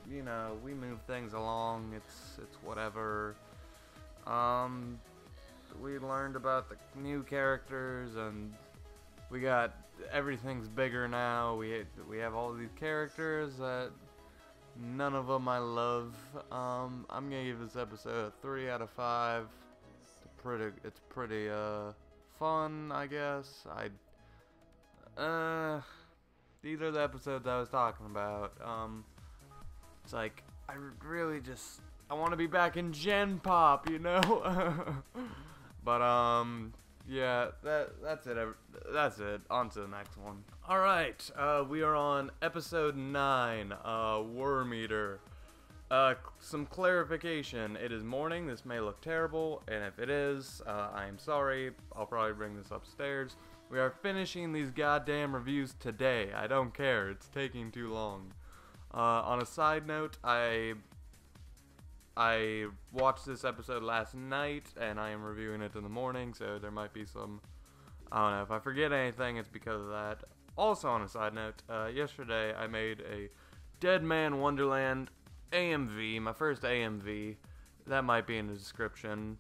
you know, we moved things along, it's whatever. We learned about the new characters, and we got, everything's bigger now. We have all these characters that None of them I love. I'm gonna give this episode a 3 out of 5. It's pretty fun, I guess. These are the episodes I was talking about. It's like I really just I want to be back in Gen Pop, you know. But yeah, that's it. That's it. On to the next one. All right, we are on episode 9. Worm Eater. Some clarification. It is morning. This may look terrible, and if it is, I am sorry. I'll probably bring this upstairs. We are finishing these goddamn reviews today. I don't care. It's taking too long. On a side note, I watched this episode last night, and I am reviewing it in the morning, so there might be some... I don't know. If I forget anything, it's because of that. Also, on a side note, yesterday I made a Deadman Wonderland AMV, my first AMV. That might be in the description.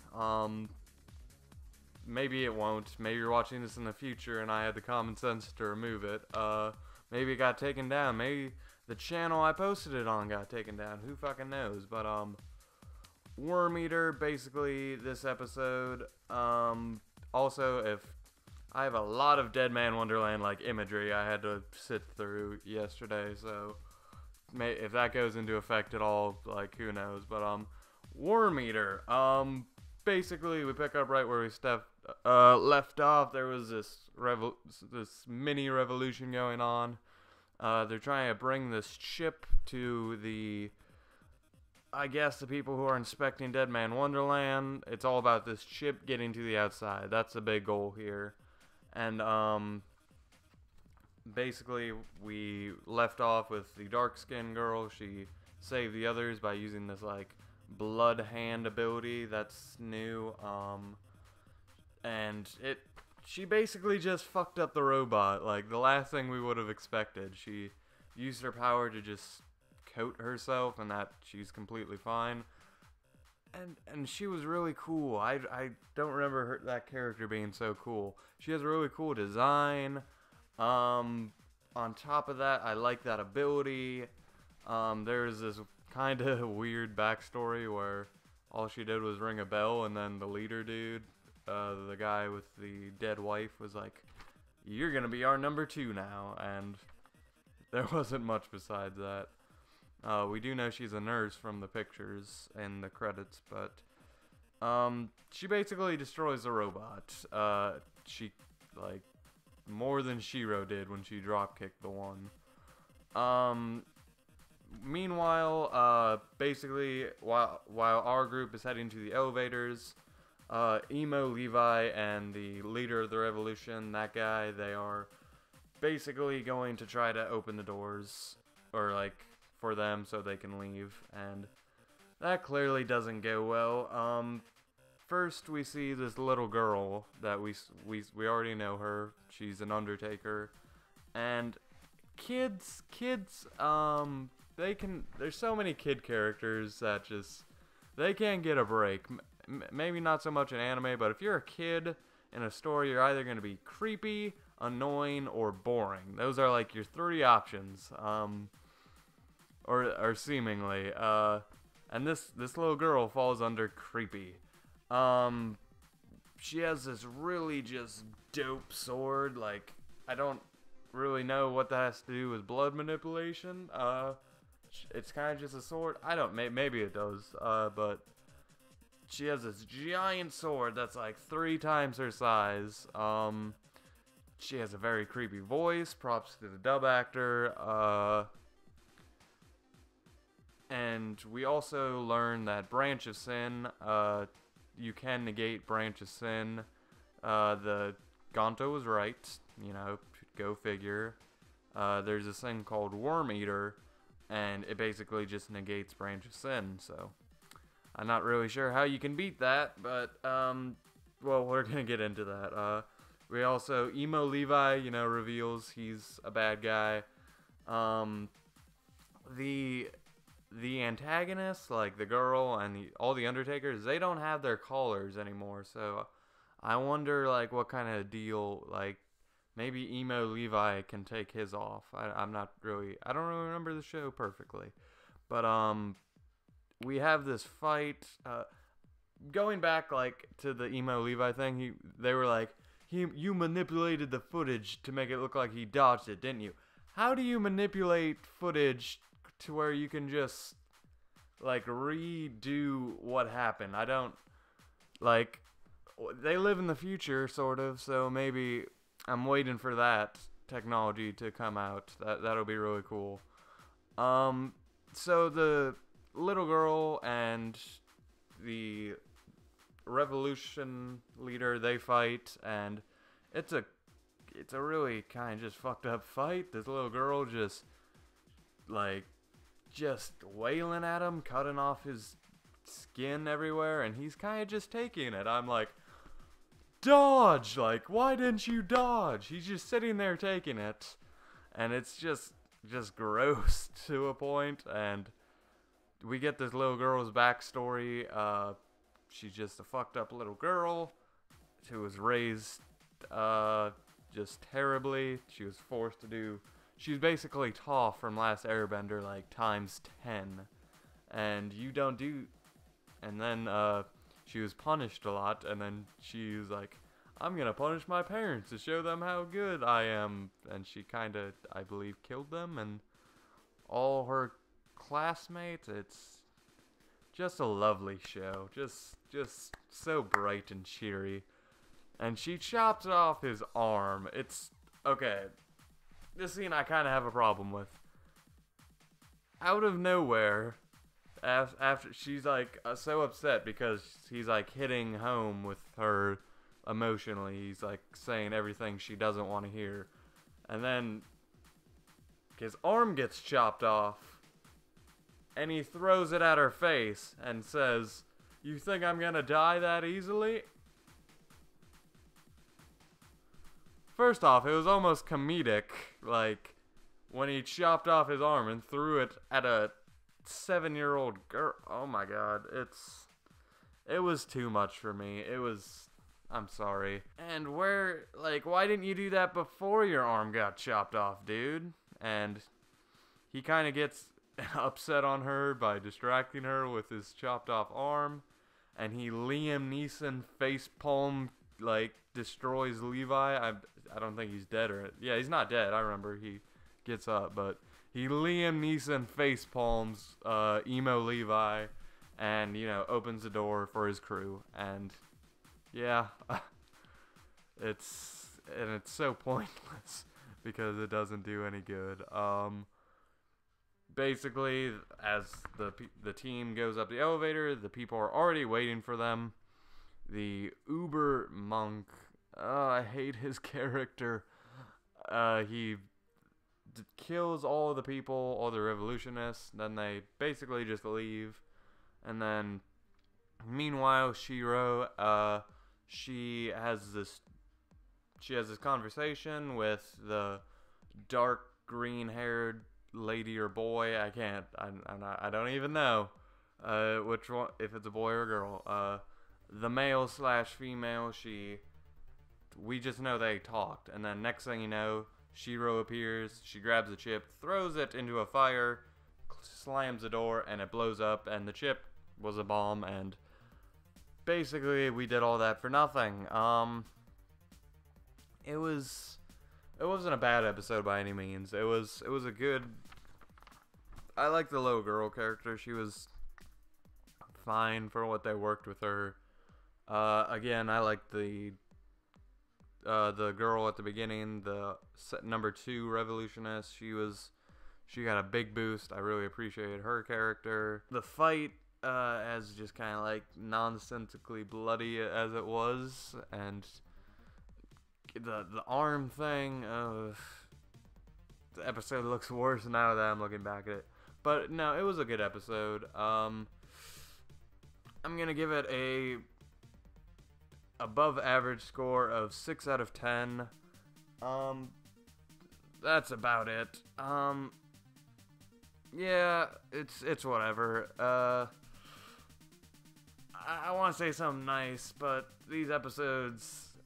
Maybe it won't. Maybe you're watching this in the future and I had the common sense to remove it. Maybe it got taken down. Maybe the channel I posted it on got taken down. Who fucking knows? But, Worm Eater, basically, this episode. Also, if I have a lot of Deadman Wonderland, like, imagery I had to sit through yesterday, so if that goes into effect at all, like, who knows. But, Worm Eater, basically, we pick up right where we left off. There was this mini revolution going on. They're trying to bring this chip to the, I guess, the people who are inspecting Deadman Wonderland. It's all about this chip getting to the outside. That's the big goal here. And, basically, we left off with the dark-skinned girl. She saved the others by using this, like, blood hand ability that's new. And she basically just fucked up the robot, like, the last thing we would have expected. She used her power to just coat herself, and that she's completely fine. And she was really cool. I don't remember that character being so cool. She has a really cool design. On top of that, I like that ability. There's this kind of weird backstory where all she did was ring a bell, and then the leader dude, the guy with the dead wife, was like, "You're gonna be our number 2 now," and there wasn't much besides that. We do know she's a nurse from the pictures and the credits, but she basically destroys the robot. She, like, more than Shiro did when she drop-kicked the one. Meanwhile, basically, while our group is heading to the elevators, Emo, Levi, and the leader of the revolution, that guy, they are basically going to try to open the doors, or, like, for them so they can leave, and that clearly doesn't go well. First we see this little girl that we already know her. She's an Undertaker, and kids, there's so many kid characters that just, they can't get a break. Maybe not so much in anime, but if you're a kid in a story, you're either going to be creepy, annoying, or boring. Those are, like, your 3 options. Or seemingly, and this little girl falls under creepy. She has this really just dope sword. Like, I don't really know what that has to do with blood manipulation. It's kind of just a sword. Maybe it does. But she has this giant sword that's like 3 times her size. She has a very creepy voice. Props to the dub actor. And we also learn that Branch of Sin, you can negate Branch of Sin. The Gonto was right, you know, go figure. There's this thing called Worm Eater, and it basically just negates Branch of Sin, so I'm not really sure how you can beat that, but, well, we're gonna get into that. We also, Emo Levi, you know, reveals he's a bad guy. The antagonists, like the girl and all the Undertakers, they don't have their collars anymore, so I wonder, like, what kind of deal, like, maybe Emo Levi can take his off. I don't really remember the show perfectly. But we have this fight. Going back like to the emo Levi thing, they were like, you manipulated the footage to make it look like he dodged it, didn't you? How do you manipulate footage to where you can just like redo what happened? I don't like. They live in the future, sort of, so maybe I'm waiting for that technology to come out. That'll be really cool. So the little girl and the revolution leader, they fight, and it's a really kind of just fucked up fight. This little girl just wailing at him, cutting off his skin everywhere, and he's kind of just taking it. I'm like, dodge! Like, why didn't you dodge? He's just sitting there taking it, and it's just gross to a point. And we get this little girl's backstory. She's just a fucked up little girl who was raised just terribly. She was forced to do. She's basically Toph from Last Airbender, like times 10, and you don't do. And then she was punished a lot, and then she was like, I'm gonna punish my parents to show them how good I am. And she kinda, I believe, killed them and all her classmates. It's just a lovely show. Just so bright and cheery. And she chopped off his arm. It's, okay, this scene I kinda have a problem with. Out of nowhere, after she's like so upset because he's like hitting home with her emotionally. He's like saying everything she doesn't want to hear, and then his arm gets chopped off, and he throws it at her face and says, "You think I'm gonna die that easily?" First off, it was almost comedic, like when he chopped off his arm and threw it at a 7-year-old girl. Oh my god, it was too much for me. I'm sorry. And why didn't you do that before your arm got chopped off, dude? And he kind of gets upset on her by distracting her with his chopped off arm, and he Liam Neeson facepalm, like, destroys Levi. I don't think he's dead, yeah, he's not dead. I remember he gets up, but he Liam Neeson facepalms emo Levi, and opens the door for his crew. And yeah, it's so pointless because it doesn't do any good. Basically, as the team goes up the elevator, the people are already waiting for them. The Uber monk, I hate his character. He kills all the people, all the revolutionists. Then they basically just leave. And then, meanwhile, Shiro, she has this conversation with the dark green-haired lady or boy. I don't even know which one, if it's a boy or a girl. The male/female, we just know they talked, and then next thing you know, Shiro appears, she grabs the chip, throws it into a fire, slams the door, and it blows up, and the chip was a bomb, and basically we did all that for nothing. It wasn't a bad episode by any means. It was a good. I like the little girl character. She was fine for what they worked with her. Again, I like the girl at the beginning, the number 2 revolutionist. She got a big boost. I really appreciated her character. The fight, as just kind of like nonsensically bloody as it was, and the arm thing. The episode looks worse now that I'm looking back at it. But no, it was a good episode. I'm gonna give it a above average score of 6 out of 10. That's about it. Yeah, it's whatever. I want to say something nice, but these episodes,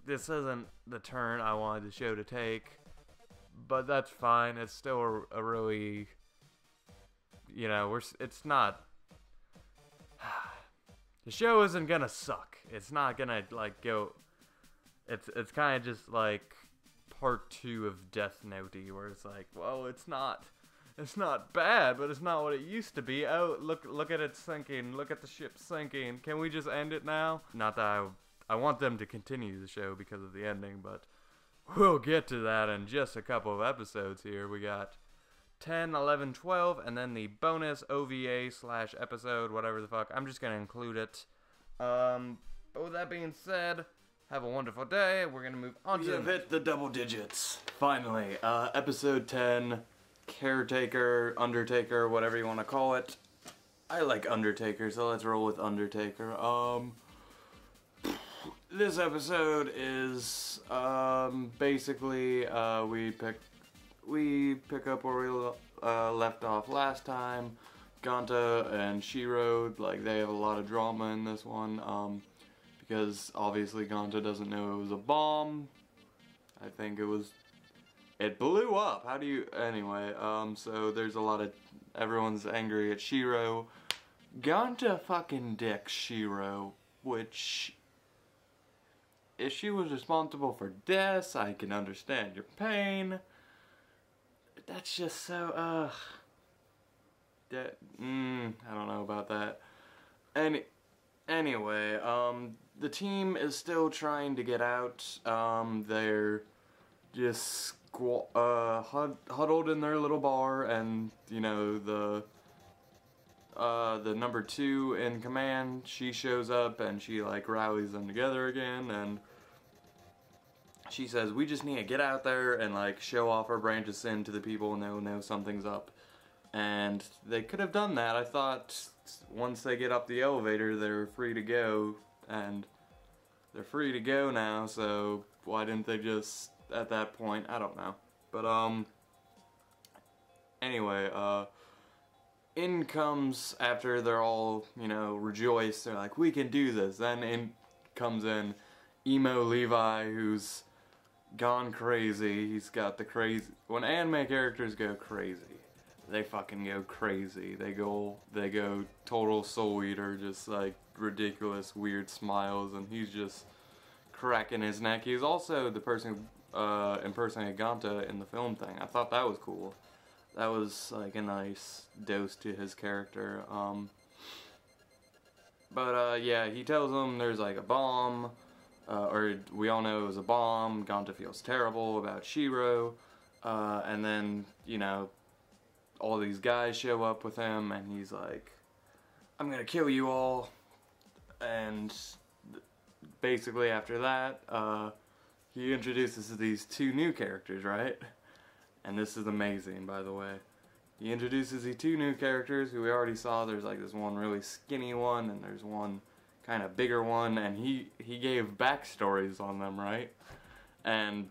this isn't the turn I wanted the show to take. But that's fine. It's still a really, you know, it's not, the show isn't gonna suck. It's not gonna, like, go, it's kind of just, like, part 2 of Death Note-y, where it's like, well, it's not bad, but it's not what it used to be. Oh, look at it sinking. Look at the ship sinking. Can we just end it now? Not that I want them to continue the show because of the ending, but we'll get to that in just a couple of episodes here. We got 10, 11, 12, and then the bonus OVA / episode, whatever the fuck. I'm just gonna include it. But with that being said, have a wonderful day. We're gonna move on to... We have hit the double digits. Finally. Episode 10, Caretaker, Undertaker, whatever you want to call it. I like Undertaker, so let's roll with Undertaker. This episode is, basically, we pick up where we left off last time. Ganta and Shiro, like, they have a lot of drama in this one, because obviously Ganta doesn't know it was a bomb. I think it blew up. How do you, anyway, so there's a lot of, everyone's angry at Shiro. Ganta fucking dicks Shiro, which, if she was responsible for deaths, I can understand your pain. That's just so, I don't know about that. Anyway, the team is still trying to get out. They're just huddled in their little bar, and, you know, the number 2 in command, she shows up, and she, like, rallies them together again, and she says, we just need to get out there and, like, show off our branch of sin to the people and they'll know something's up. And they could have done that. I thought once they get up the elevator, they're free to go, and they're free to go now, so why didn't they just, at that point, I don't know. But, anyway, in comes, after they're all, you know, rejoiced, they're like, we can do this. Then in comes in Emo Levi, who's gone crazy. He's got the crazy, when anime characters go crazy, they fucking go crazy. They go total soul eater, just like ridiculous weird smiles, and he's just cracking his neck. He's also the person who impersonated Ganta in the film thing. I thought that was cool. That was like a nice dose to his character. Yeah, he tells them there's like a bomb, or we all know it was a bomb. Ganta feels terrible about Shiro, and then, you know, all these guys show up with him, and he's like, I'm gonna kill you all. And basically after that, he introduces these 2 new characters, right? And this is amazing, by the way. He introduces the 2 new characters who we already saw. There's like this one really skinny one, and there's one kind of bigger one, and he gave backstories on them, right? And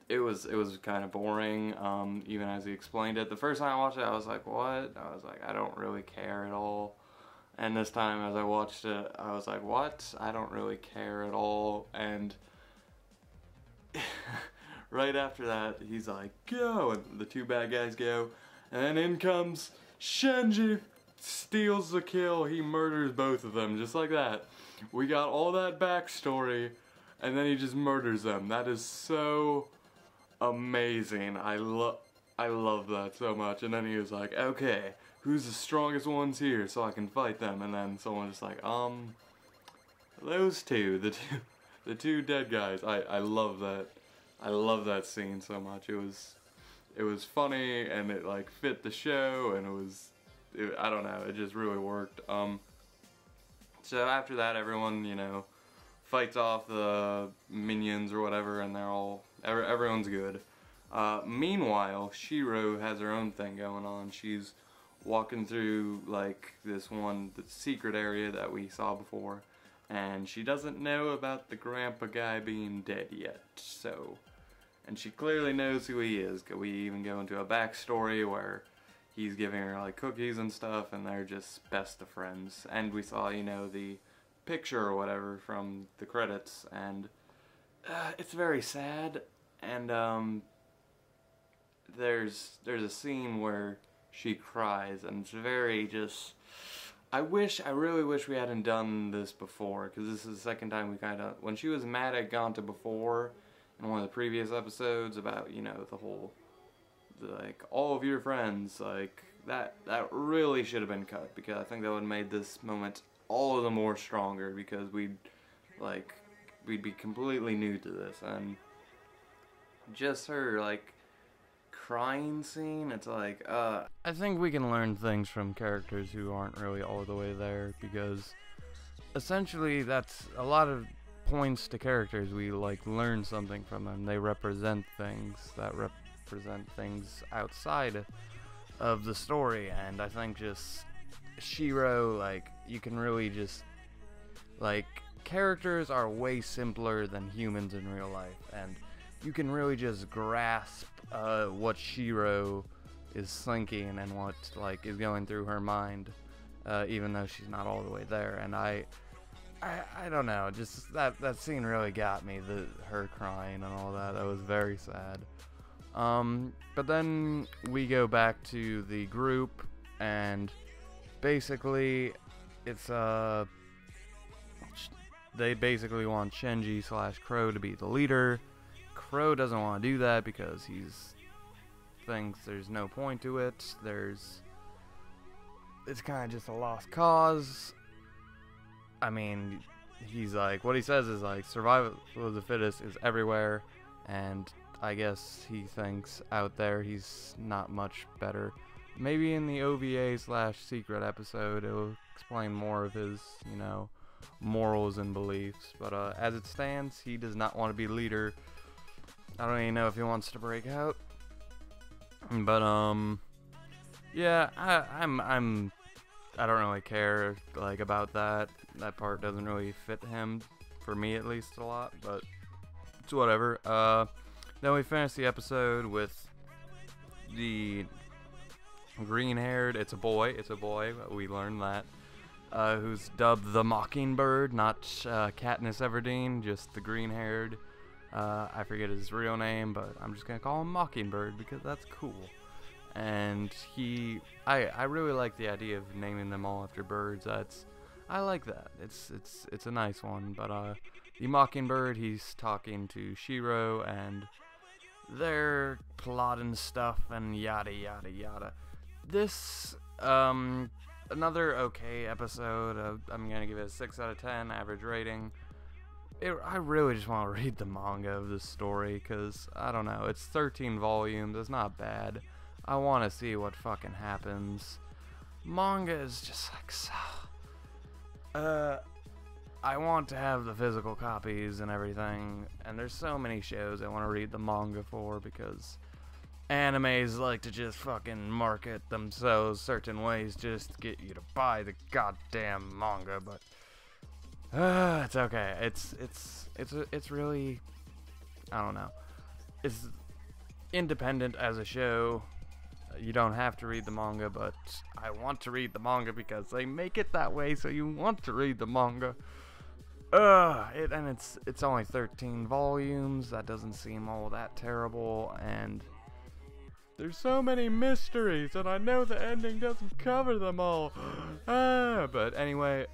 it was kind of boring, even as he explained it. The first time I watched it, I was like, what? I was like, I don't really care at all. And this time, as I watched it, I was like, what? I don't really care at all. And right after that, he's like, go! And the 2 bad guys go. And then in comes Shinji, steals the kill. He murders both of them, just like that. We got all that backstory, and then he just murders them. That is so amazing. I love that so much. And then he was like, okay, who's the strongest ones here so I can fight them? And then someone just like, those 2, the two dead guys. I love that. I love that scene so much. It was funny, and it like fit the show, and I don't know, it just really worked. So after that, everyone, you know, fights off the minions or whatever, and everyone's good. Meanwhile, Shiro has her own thing going on. She's walking through like the secret area that we saw before, and she doesn't know about the grandpa guy being dead yet. So, and she clearly knows who he is. We even go into a backstory where he's giving her like cookies and stuff, and they're just best of friends. And we saw, you know, the picture or whatever from the credits, and it's very sad. And there's a scene where she cries, and it's very just... I really wish we hadn't done this before, because this is the second time we kind of... When she was mad at Ganta before, in one of the previous episodes about, you know, the whole... like, all of your friends, like, that really should have been cut, because I think that would have made this moment all of the more stronger, because we'd be completely new to this, and just her, like, crying scene, it's like, I think we can learn things from characters who aren't really all the way there, because essentially that's a lot of points to characters. We, like, learn something from them. They represent things that represent things outside of the story, and I think just Shiro, like, you can really just, like, characters are way simpler than humans in real life, and you can really just grasp what Shiro is thinking and what, like, is going through her mind, even though she's not all the way there. And I don't know, just that scene really got me, her crying and all that. That was very sad. But then we go back to the group, and basically it's they basically want Shinji / Crow to be the leader. Crow doesn't want to do that because thinks there's no point to it. It's kind of just a lost cause. I mean, he's like, what he says is like, survival of the fittest is everywhere, and I guess he thinks out there he's not much better. Maybe in the OVA / secret episode it'll explain more of his, you know, morals and beliefs, but as it stands, he does not want to be leader. I don't even know if he wants to break out, but yeah, I don't really care, like, about that part doesn't really fit him, for me at least, a lot, but it's whatever. Then we finish the episode with the green-haired, it's a boy, we learned that, who's dubbed the Mockingbird, not Katniss Everdeen, just the green-haired. I forget his real name, but I'm just gonna call him Mockingbird because that's cool. And I really like the idea of naming them all after birds. I like that. It's a nice one. But the Mockingbird, he's talking to Shiro, and they're plotting stuff and yada yada yada. This another okay episode. I'm gonna give it a 6 out of 10 average rating. I really just want to read the manga of this story, because, I don't know, it's 13 volumes, it's not bad. I want to see what fucking happens. Manga is just like so... I want to have the physical copies and everything, and there's so many shows I want to read the manga for, because animes like to just fucking market themselves certain ways just to get you to buy the goddamn manga, but... it's okay. It's really, I don't know. It's independent as a show. You don't have to read the manga, but I want to read the manga because they make it that way, so you want to read the manga. It's only 13 volumes. That doesn't seem all that terrible, and there's so many mysteries, and I know the ending doesn't cover them all. But anyway.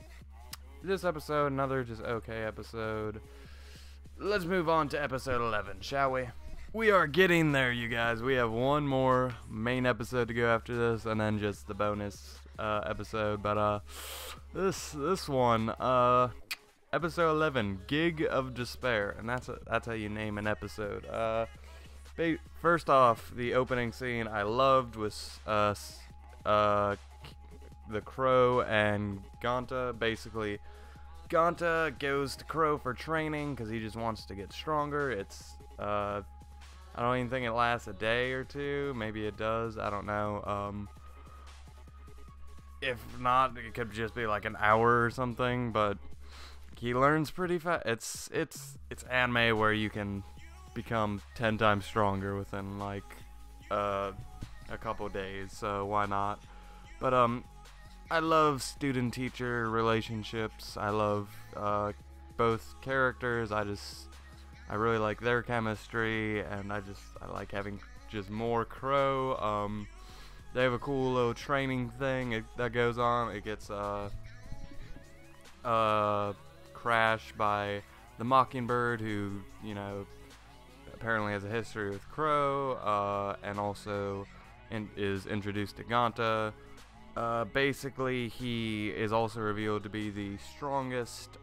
This episode, another just okay episode. Let's move on to episode 11, shall we? We are getting there, you guys. We have one more main episode to go after this, and then just the bonus episode. But this one, episode 11, Gig of Despair, and that's how you name an episode. First off, the opening scene I loved was the Crow and Ganta. Basically, Ganta goes to Crow for training because he just wants to get stronger. It's I don't even think it lasts a day or two. Maybe it does. I don't know. If not, it could just be like an hour or something. But he learns pretty fast. It's anime where you can become 10 times stronger within like a couple days. So why not? But I love student-teacher relationships. I love both characters. I really like their chemistry, and I like having just more Crow. they have a cool little training thing that goes on. It gets crashed by the Mockingbird, who, you know, apparently has a history with Crow, and also is introduced to Ganta. Basically, he is also revealed to be the strongest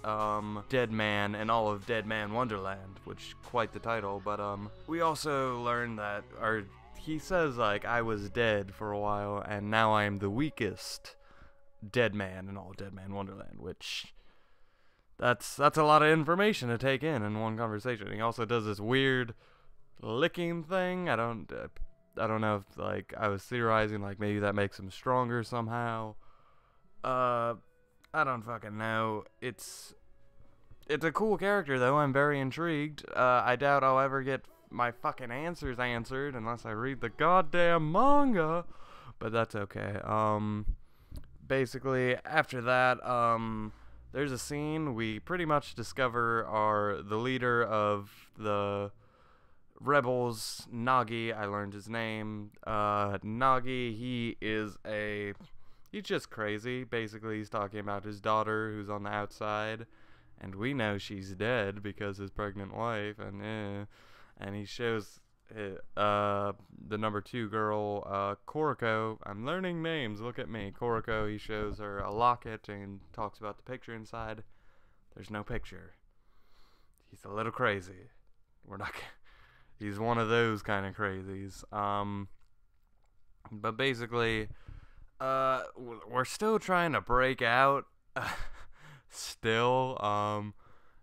dead man in all of Deadman Wonderland, which quite the title. But we also learn that, or he says, like, I was dead for a while, and now I am the weakest dead man in all Deadman Wonderland, which that's a lot of information to take in one conversation. He also does this weird licking thing. I don't know if, like, I was theorizing, like, maybe that makes him stronger somehow. I don't fucking know. It's a cool character, though. I'm very intrigued. I doubt I'll ever get my fucking answers answered unless I read the goddamn manga. But that's okay. Basically, after that, there's a scene. We pretty much discover the leader of the rebels, Nagi. I learned his name. Nagi, he's just crazy. Basically, he's talking about his daughter who's on the outside, and we know she's dead because his pregnant wife, and he shows the number 2 girl, Koriko. I'm learning names, look at me. Koriko, he shows her a locket and talks about the picture inside. There's no picture. He's a little crazy. He's one of those kind of crazies. But basically, we're still trying to break out.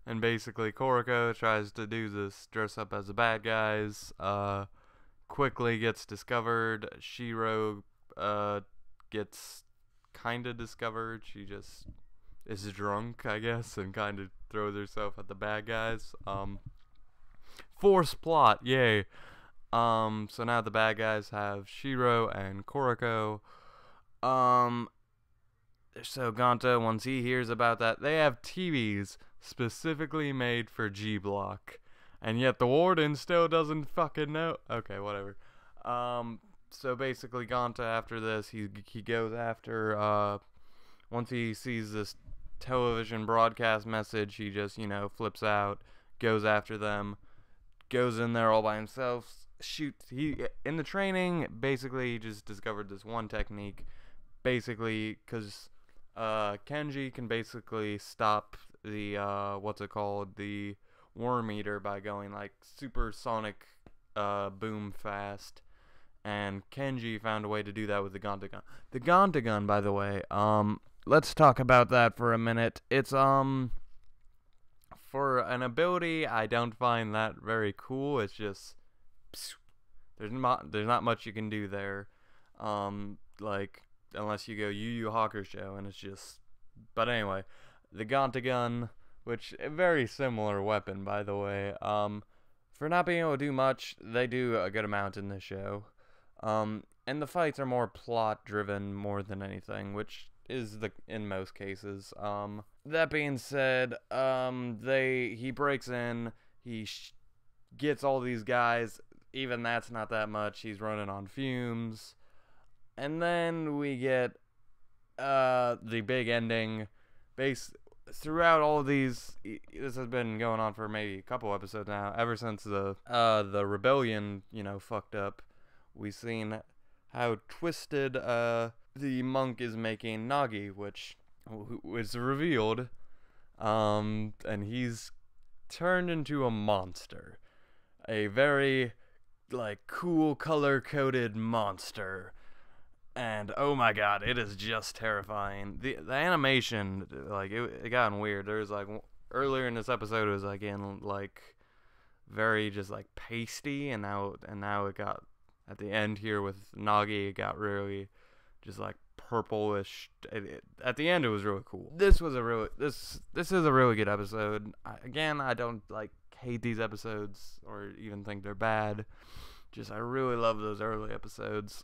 And basically Koriko tries to do this, dress up as the bad guys, quickly gets discovered. Shiro, gets kinda discovered. She just is drunk, I guess, and kinda throws herself at the bad guys. Forced plot, yay. So now the bad guys have Shiro and Koriko. So Ganta, once he hears about that, they have TVs specifically made for G Block, and yet the warden still doesn't fucking know. Okay, whatever. So basically Ganta, after this, he goes after, once he sees this television broadcast message, he just, you know, flips out, goes after them, goes in there all by himself, shoots. In the training, basically, he just discovered this one technique, basically, because Kenji can basically stop the, the worm eater by going, like, supersonic, boom fast, and Kenji found a way to do that with the Ganta gun. The Ganta gun, by the way, let's talk about that for a minute. It's, for an ability, I don't find that very cool. It's just, there's not much you can do there, like, unless you go Yu Yu Hakusho, and it's just, but anyway, the Ganta gun, which a very similar weapon, by the way, for not being able to do much, they do a good amount in this show, and the fights are more plot driven more than anything, which is in most cases. That being said, he breaks in, he gets all these guys, even that's not that much, he's running on fumes, and then we get, the big ending. Throughout all of these, this has been going on for maybe a couple episodes now, ever since the rebellion, you know, fucked up. We've seen how twisted, the monk is making Nagi, which was revealed, and he's turned into a monster. A very, like, cool, color-coded monster. And, oh my god, it is just terrifying. The animation, like, it gotten weird. There was, like, earlier in this episode, it was, like, in, like, very just, like, pasty, and now it got, at the end here with Nagi, it got really just, like, purplish. At the end, it was really cool. This is a really good episode. Again, I don't, like, hate these episodes, or even think they're bad. Just, I really love those early episodes.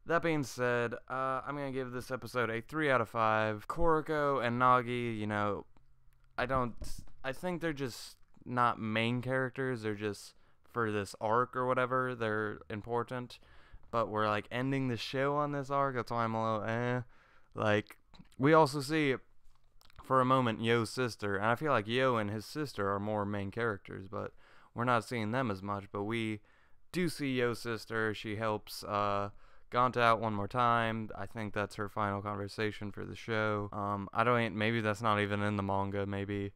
That being said, I'm going to give this episode a 3 out of 5. Koriko and Nagi, you know, I think they're just not main characters. They're just, for this arc or whatever, they're important. but we're like ending the show on this arc. That's why I'm a little Like, we also see for a moment Yo's sister, and I feel like Yo and his sister are more main characters, but we're not seeing them as much. But we do see Yo's sister. She helps Ganta out one more time. I think that's her final conversation for the show. Maybe that's not even in the manga. Maybe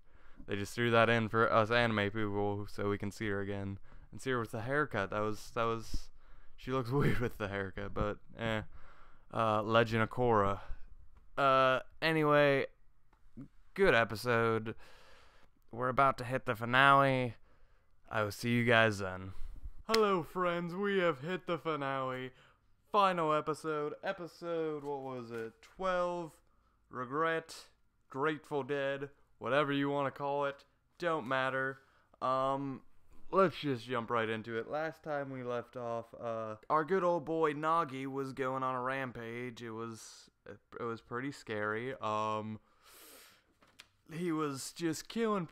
they just threw that in for us anime people so we can see her again and see her with the haircut. That was. She looks weird with the haircut, but Legend of Korra. Anyway, good episode. We're about to hit the finale. I will see you guys then. Hello, friends. We have hit the finale. Final episode. What was it? 12. Regret. Grateful Dead. Whatever you want to call it. Don't matter. Let's just jump right into it. Last time we left off, our good old boy Nagi was going on a rampage. It was pretty scary. He was just killing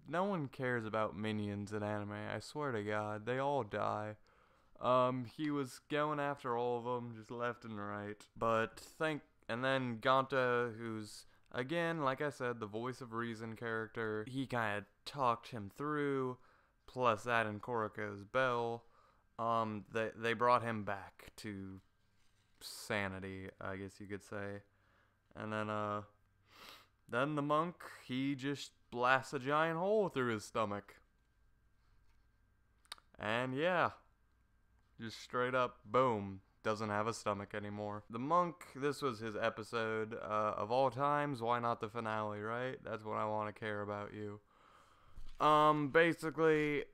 no one cares about minions in anime. I swear to God, they all die. He was going after all of them, just left and right. And then Ganta, who's, again, like I said, the voice of reason character, he kind of talked him through, plus that and Koriko's bell. They brought him back to sanity, I guess you could say. And then the monk, he just blasts a giant hole through his stomach. And yeah, just straight up, boom, doesn't have a stomach anymore. The monk, this was his episode. Of all times, why not the finale, right? That's what I want to care about you. Basically,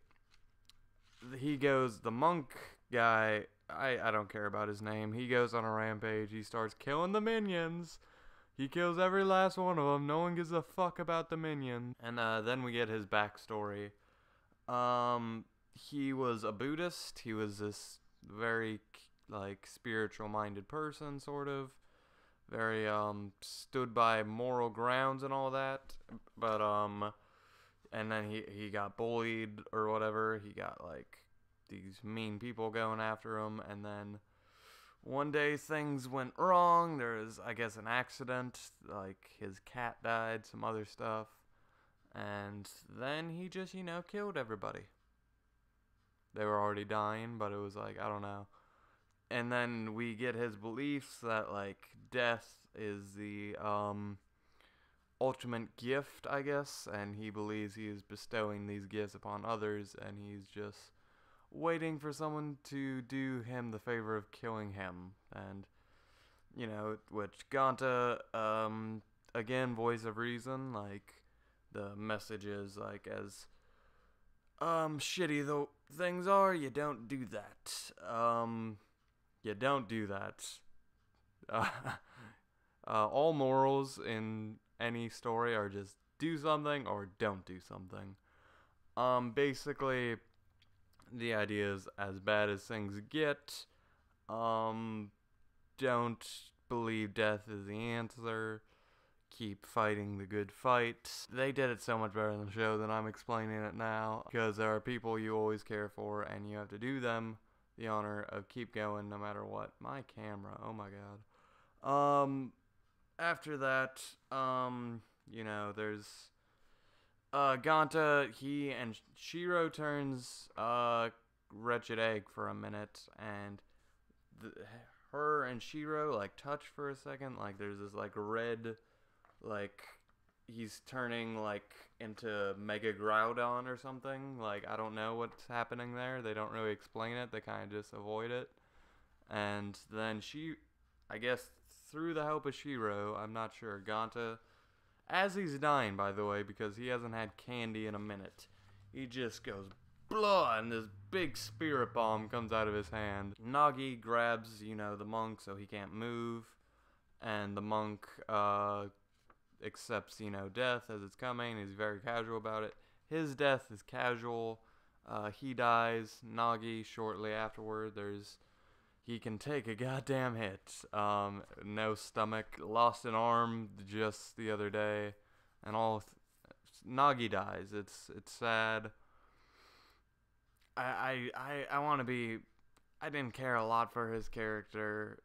the monk guy, I don't care about his name. He goes on a rampage. He starts killing the minions. He kills every last one of them. No one gives a fuck about the minion. And then we get his backstory. He was a Buddhist. He was this very spiritual-minded person, sort of. Very stood by moral grounds and all that. But and then he got bullied or whatever. He got these mean people going after him, and then one day things went wrong. There was, I guess, an accident, his cat died, some other stuff, and then he just, killed everybody. They were already dying, but it was I don't know. And then we get his beliefs that, death is the, ultimate gift, I guess, and he believes he is bestowing these gifts upon others, and he's just waiting for someone to do him the favor of killing him. And which Ganta, again, voice of reason, the message is as shitty though things are, you don't do that. You don't do that. All morals in any story are just do something or don't do something. Basically, the idea is, as bad as things get, don't believe death is the answer. Keep fighting the good fight. They did it so much better in the show than I'm explaining it now, because there are people you always care for, and you have to do them the honor of keep going no matter what. My camera, oh my God. After that, there's Ganta, he and Shiro turns wretched egg for a minute, and her and Shiro touch for a second. There's this red, he's turning into Mega Groudon or something. I don't know what's happening there. They don't really explain it. They kind of just avoid it. And then I guess through the help of Shiro, I'm not sure, Ganta, as he's dying, by the way, because he hasn't had candy in a minute, he just goes blah, and this big spirit bomb comes out of his hand. Nagi grabs, the monk so he can't move, and the monk accepts, death as it's coming. He's very casual about it. His death is casual. He dies. Nagi, shortly afterward, he can take a goddamn hit. No stomach. Lost an arm just the other day. And Nagi dies. It's sad. I want to be I didn't care a lot for his character.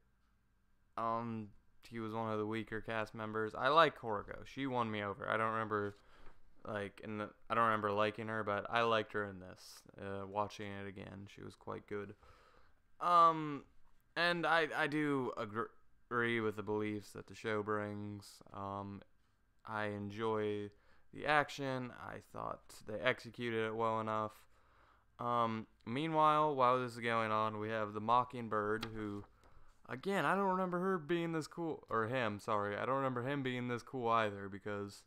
He was one of the weaker cast members. I like Koroko. She won me over. I don't remember I don't remember liking her, but I liked her in this. Watching it again, she was quite good. And I do agree with the beliefs that the show brings. I enjoy the action. I thought they executed it well enough. Meanwhile, while this is going on, we have the Mockingbird, who, again, I don't remember her being this cool, or him, sorry. I don't remember him being this cool either, because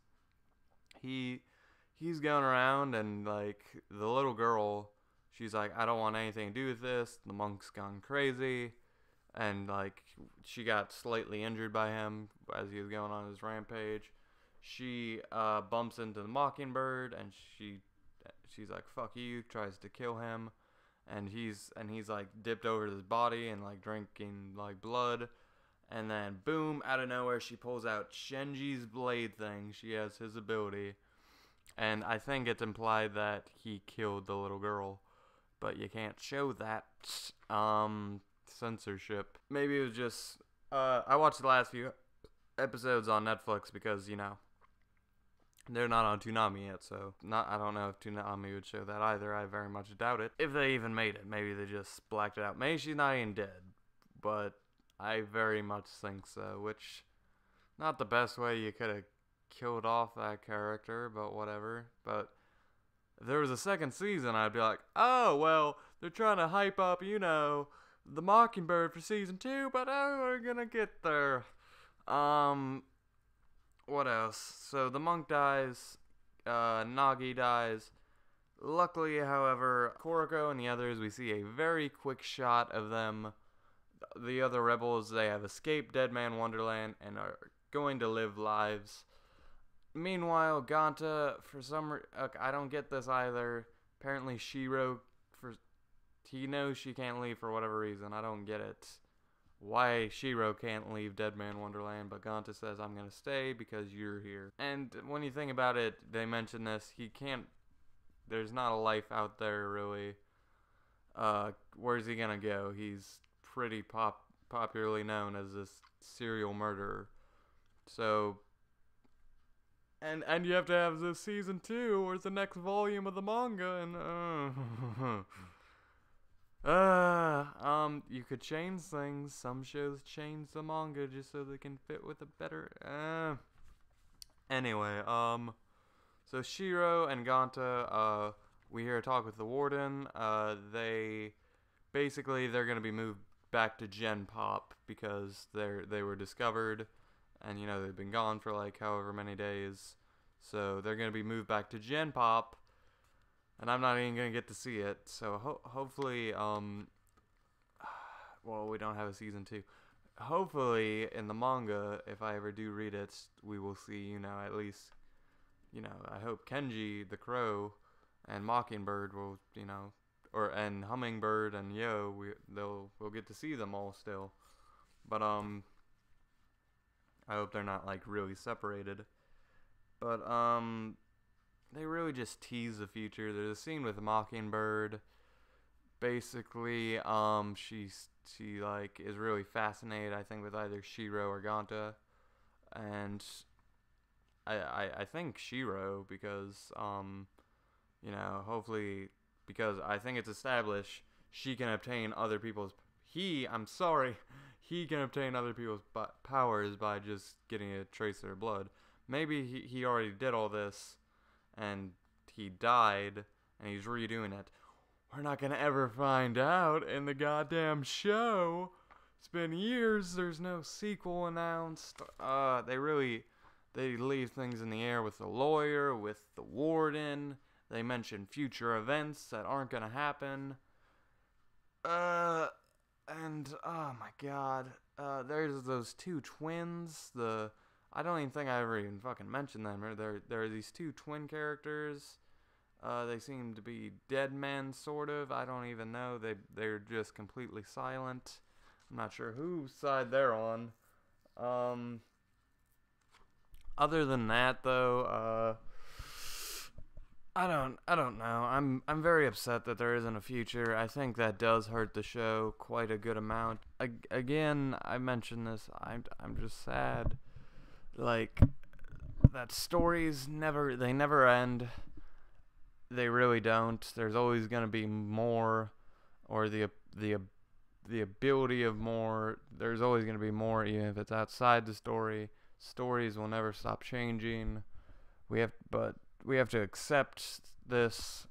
he's going around and, like, the little girl, she's like, I don't want anything to do with this. The monk's gone crazy. And, like, she got slightly injured by him as he was going on his rampage. She bumps into the Mockingbird, and she's like, fuck you, tries to kill him. And he's like dipped over his body and like drinking like blood. And then boom, out of nowhere, she pulls out Shenji's blade thing. She has his ability. And I think it's implied that he killed the little girl. But you can't show that. Censorship. Maybe it was just I watched the last few episodes on Netflix because, you know, they're not on Toonami yet, so I don't know if Toonami would show that either. I very much doubt it. If they even made it, maybe they just blacked it out. Maybe she's not even dead, but I very much think so, which, not the best way you could have killed off that character, but whatever. But if there was a second season, I'd be like, oh, well, they're trying to hype up, you know, the Mockingbird for season 2, but we're gonna get there. What else? So the monk dies, Nagi dies. Luckily, however, Koroko and the others, we see a very quick shot of them. The other rebels, they have escaped Deadman Wonderland and are going to live lives. Meanwhile, Ganta, for some I don't get this either. Apparently Shiro, he knows she can't leave for whatever reason. I don't get it. Why Shiro can't leave Deadman Wonderland, but Ganta says, I'm gonna stay because you're here. And when you think about it, they mention this, he can't, there's not a life out there really. Where's he gonna go? He's pretty popularly known as this serial murderer. So, and you have to have this season 2 or the next volume of the manga, and you could change things. Some shows change the manga just so they can fit with a better, Anyway, so Shiro and Ganta, we hear a talk with the warden. They're gonna be moved back to Gen Pop because they were discovered, and, you know, they've been gone for like however many days. So they're gonna be moved back to Gen Pop. And I'm not even going to get to see it, so hopefully, well, we don't have a season 2. Hopefully, in the manga, if I ever do read it, we will see, you know, at least, you know, I hope Kenji, the crow, and Mockingbird will, you know, and Hummingbird and Yo, we'll get to see them all still. But, I hope they're not, like, really separated. But, they really just tease the future. There's a scene with Mockingbird. Basically, she like is really fascinated, I think, with either Shiro or Ganta, and I think Shiro because you know, hopefully, because I think it's established he can obtain other people's he can obtain other people's powers by just getting a trace of their blood. Maybe he already did all this and he died, and he's redoing it. We're not gonna ever find out in the goddamn show. It's been years, there's no sequel announced. They leave things in the air with the lawyer, with the warden. They mention future events that aren't gonna happen. And, oh my god. There's those two twins, I don't even think I ever even fucking mentioned them. There are these two twin characters. They seem to be dead men, sort of. I don't even know. They're just completely silent. I'm not sure whose side they're on. Other than that, though, I don't know. I'm very upset that there isn't a future. I think that does hurt the show quite a good amount. Again, I mentioned this. I'm just sad. Like, that stories never end. They really don't. There's always gonna be more, or the ability of more. There's always gonna be more, even if it's outside the story. Stories will never stop changing. But we have to accept this.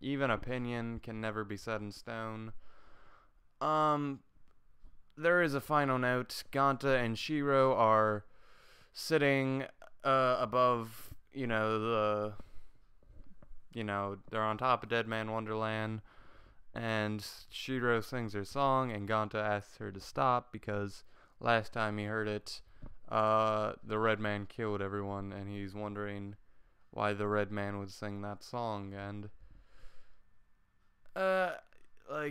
Even opinion can never be set in stone. There is a final note. Ganta and Shiro are sitting above, they're on top of Deadman Wonderland, and Shiro sings her song, and Ganta asks her to stop because last time he heard it, the red man killed everyone, and he's wondering why the red man would sing that song, and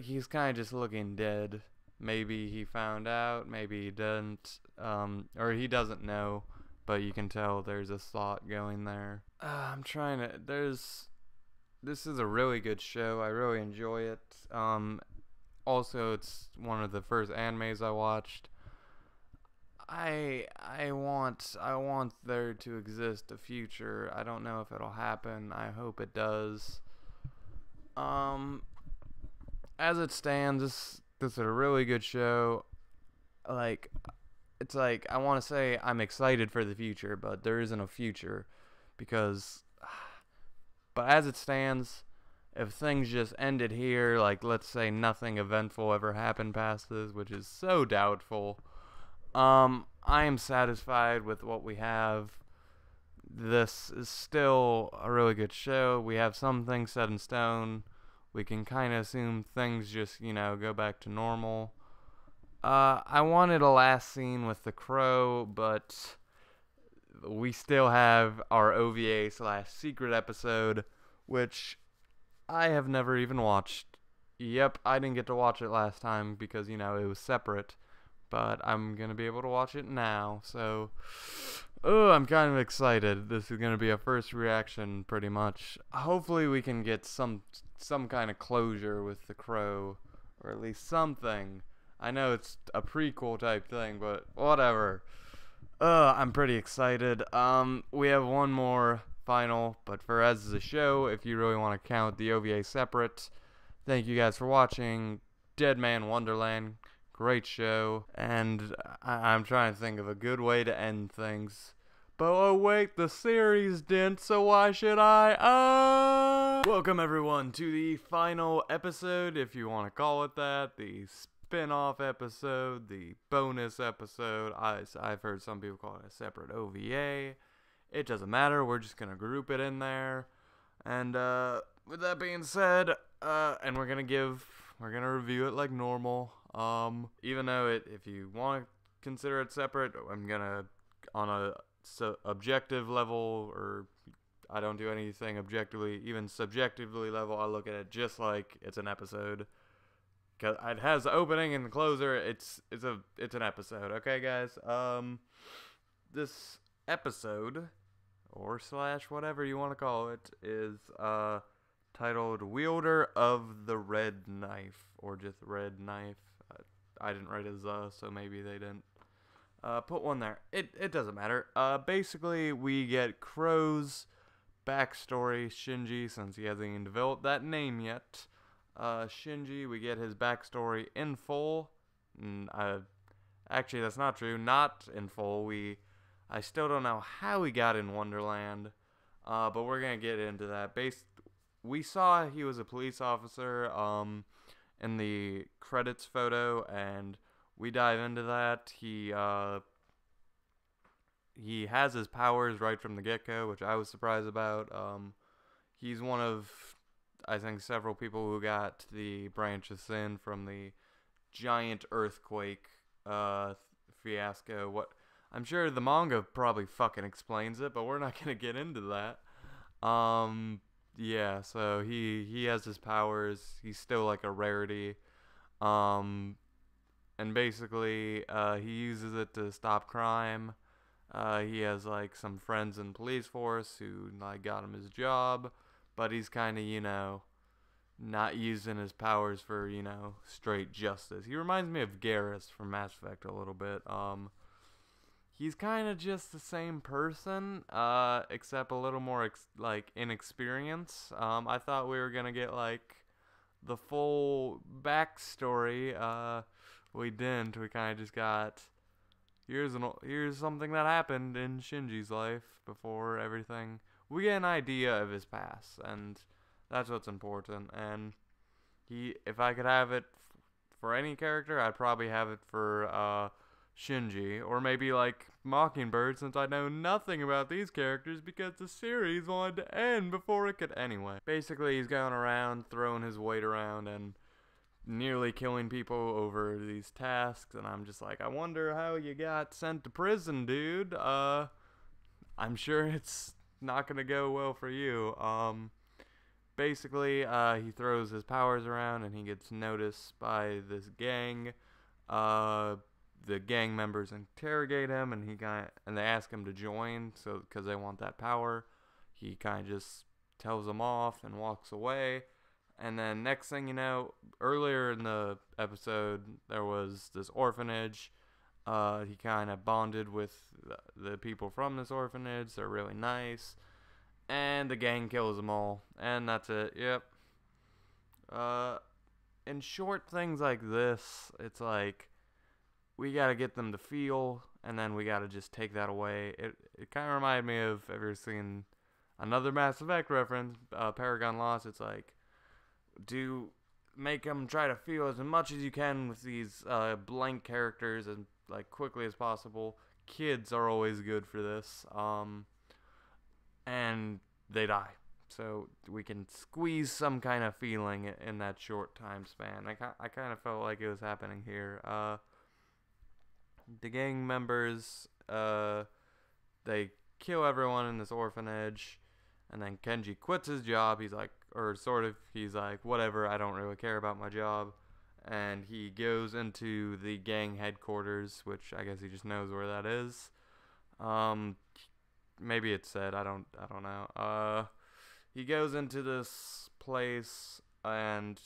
he's kind of just looking dead. Maybe he found out, maybe he didn't, or he doesn't know, but you can tell there's a thought going there. This is a really good show. I really enjoy it. Also, it's one of the first animes I watched. I want there to exist a future. I don't know if it'll happen. I hope it does. As it stands, this is a really good show. I want to say I'm excited for the future, but there isn't a future but as it stands, if things just ended here, like let's say nothing eventful ever happened past this, which is so doubtful, I am satisfied with what we have. This is still a really good show. We have some things set in stone. We can kind of assume things just, go back to normal. I wanted a last scene with the crow, but we still have our OVA/secret episode, which I have never even watched. Yep, I didn't get to watch it last time because, it was separate. But I'm going to be able to watch it now, so I'm kind of excited. This is going to be a first reaction, pretty much. Hopefully we can get some kind of closure with the crow, or at least something. I know it's a prequel type thing, but whatever. I'm pretty excited. We have one more final, but for as a show, if you really want to count the OVA separate, thank you guys for watching Deadman Wonderland. Great show, and I'm trying to think of a good way to end things. But oh wait, the series didn't, so why should I? Welcome everyone to the final episode, if you want to call it that, the spin-off episode, the bonus episode. I've heard some people call it a separate OVA. It doesn't matter, we're just gonna group it in there. And with that being said, and we're gonna review it like normal. Even though if you want to consider it separate, I'm gonna, on a objective level, or I don't do anything objectively, even subjectively level, I look at it just like it's an episode. Cause it has the opening and the closer. It's an episode, okay, guys. This episode, or / whatever you want to call it, is titled "Wielder of the Red Knife," or just Red Knife. I didn't write it as so maybe they didn't put one there. It doesn't matter. Basically, we get Crow's backstory, Shinji, since he hasn't even developed that name yet. Shinji, we get his backstory in full. Actually, that's not true. Not in full. I still don't know how he got in Wonderland, but we're gonna get into that. We saw he was a police officer in the credits photo, and we dive into that. He has his powers right from the get-go, which I was surprised about. He's one of, I think, several people who got the Branch of Sin from the giant earthquake fiasco. I'm sure the manga probably fucking explains it, but we're not gonna get into that. Yeah, so he has his powers. He's still like a rarity. And basically, he uses it to stop crime. He has like some friends in police force who like got him his job, but he's kind of, you know, not using his powers for, you know, straight justice. He reminds me of Garrus from Mass Effect a little bit. He's kind of just the same person, except a little more like inexperience. I thought we were gonna get like the full backstory. We didn't. We kind of just got here's something that happened in Shinji's life before everything. We get an idea of his past, and that's what's important. And if I could have it for any character, I'd probably have it for Shinji, or maybe like Mockingbird, since I know nothing about these characters because the series wanted to end before it could anyway. Basically, he's going around throwing his weight around and nearly killing people over these tasks, and I'm just like, I wonder how you got sent to prison, dude. I'm sure it's not gonna go well for you. Basically, he throws his powers around and he gets noticed by this gang. The gang members interrogate him, and they ask him to join, so because they want that power. He kind of just tells them off and walks away. And then next thing you know, earlier in the episode, there was this orphanage. He kind of bonded with the people from this orphanage. They're really nice. And the gang kills them all. And that's it. Yep. In short things like this, it's like, we gotta get them to feel, and then we gotta just take that away. It kind of reminded me of, have you ever seen another Mass Effect reference, Paragon Lost? It's like, make them try to feel as much as you can with these blank characters as like quickly as possible. Kids are always good for this, and they die. So we can squeeze some kind of feeling in that short time span. I kind of felt like it was happening here. The gang members, they kill everyone in this orphanage, and then Kenji quits his job. He's like, whatever, I don't really care about my job. And he goes into the gang headquarters, which I guess he just knows where that is. Maybe it's said, I don't know. He goes into this place, and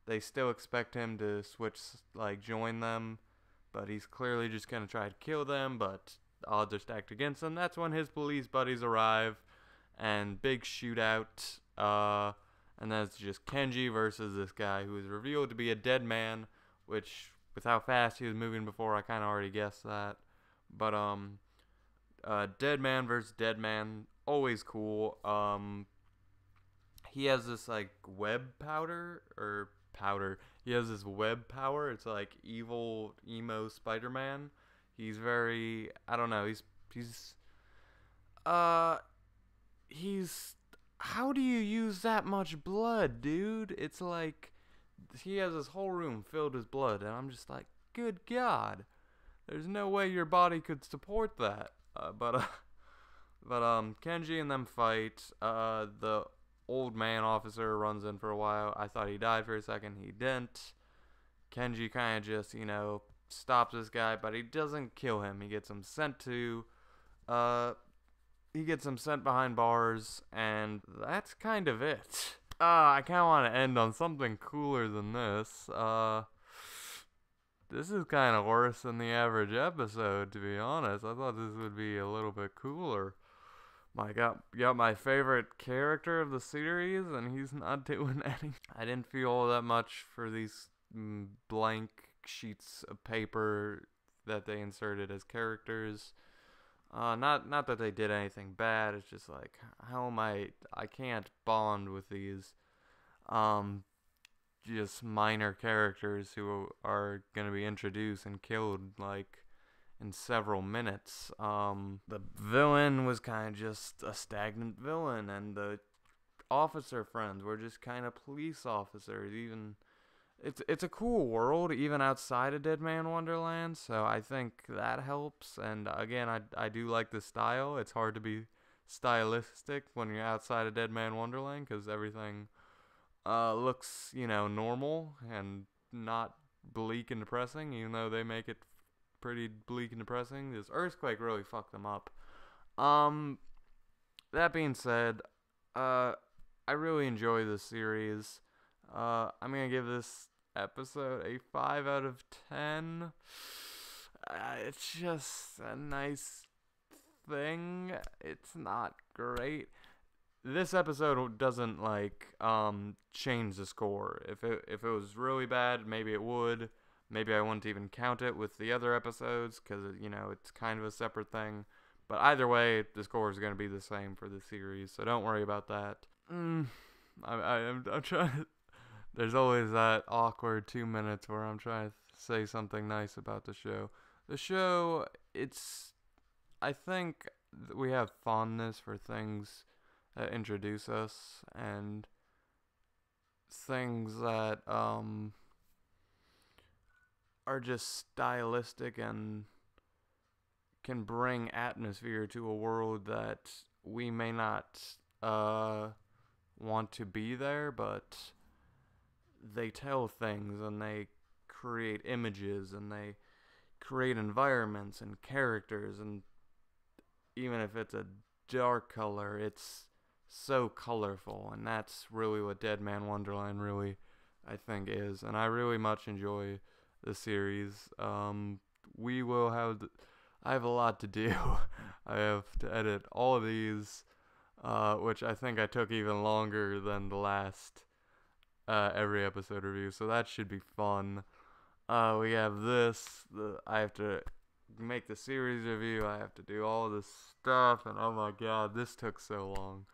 they still expect him to join them. But he's clearly just going to try to kill them, but the odds are stacked against him. That's when his police buddies arrive, and big shootout. And then it's just Kenji versus this guy who is revealed to be a dead man, which, with how fast he was moving before, I kind of already guessed that. But, dead man versus dead man, always cool. He has this, like, web powder. He has this web power. It's like evil emo Spider-Man. He's very, I don't know, how do you use that much blood, dude? It's like, he has this whole room filled with blood, and I'm just like, good God. There's no way your body could support that. But Kenji and them fight. The old man officer runs in for a while. I thought he died for a second. He didn't. Kenji kind of just, stops this guy, but he doesn't kill him. He gets him sent behind bars, and that's kind of it. I kind of want to end on something cooler than this. This is kind of worse than the average episode, to be honest. I thought this would be a little bit cooler. Got my favorite character of the series, and he's not doing any. I didn't feel all that much for these blank sheets of paper that they inserted as characters. Not that they did anything bad. It's just like, I can't bond with these just minor characters who are gonna be introduced and killed like in several minutes. The villain was kind of just a stagnant villain, and the officer friends were just kind of police officers. Even it's a cool world even outside of Deadman Wonderland, so I think that helps. And again, I do like the style. It's hard to be stylistic when you're outside of Deadman Wonderland because everything looks, normal and not bleak and depressing, even though they make it pretty bleak and depressing. This earthquake really fucked them up. That being said, I I really enjoy this series. I'm gonna give this episode a 5 out of 10. It's just a nice thing. It's not great. This episode doesn't change the score. If it was really bad, maybe it would. Maybe I wouldn't even count it with the other episodes because it's kind of a separate thing. But either way, the score is going to be the same for the series, so don't worry about that. I'm trying. There's always that awkward 2 minutes where I'm trying to say something nice about the show. The show, I think we have fondness for things that introduce us and things that are just stylistic and can bring atmosphere to a world that we may not want to be there, but they tell things and they create images and they create environments and characters, and even if it's a dark color, it's so colorful, and that's really what Deadman Wonderland really, I think, is, and I really much enjoy the series. I have a lot to do. I have to edit all of these, which I think I took even longer than the last every episode review, so that should be fun. We have this. I have to make the series review. I have to do all this stuff, and oh my god, this took so long.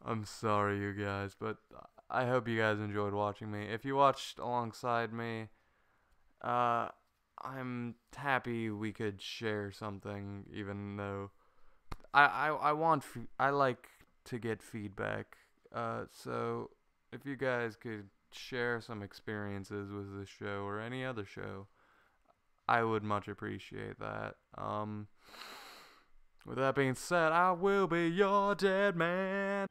I'm sorry, you guys, but I hope you guys enjoyed watching me. If you watched alongside me, I'm happy we could share something, even though I like to get feedback. So if you guys could share some experiences with this show or any other show, I would much appreciate that. With that being said, I will be your dead man.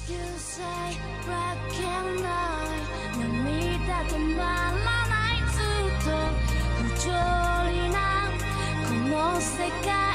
You say black and white, 涙止まらないずっと不条理なこの世界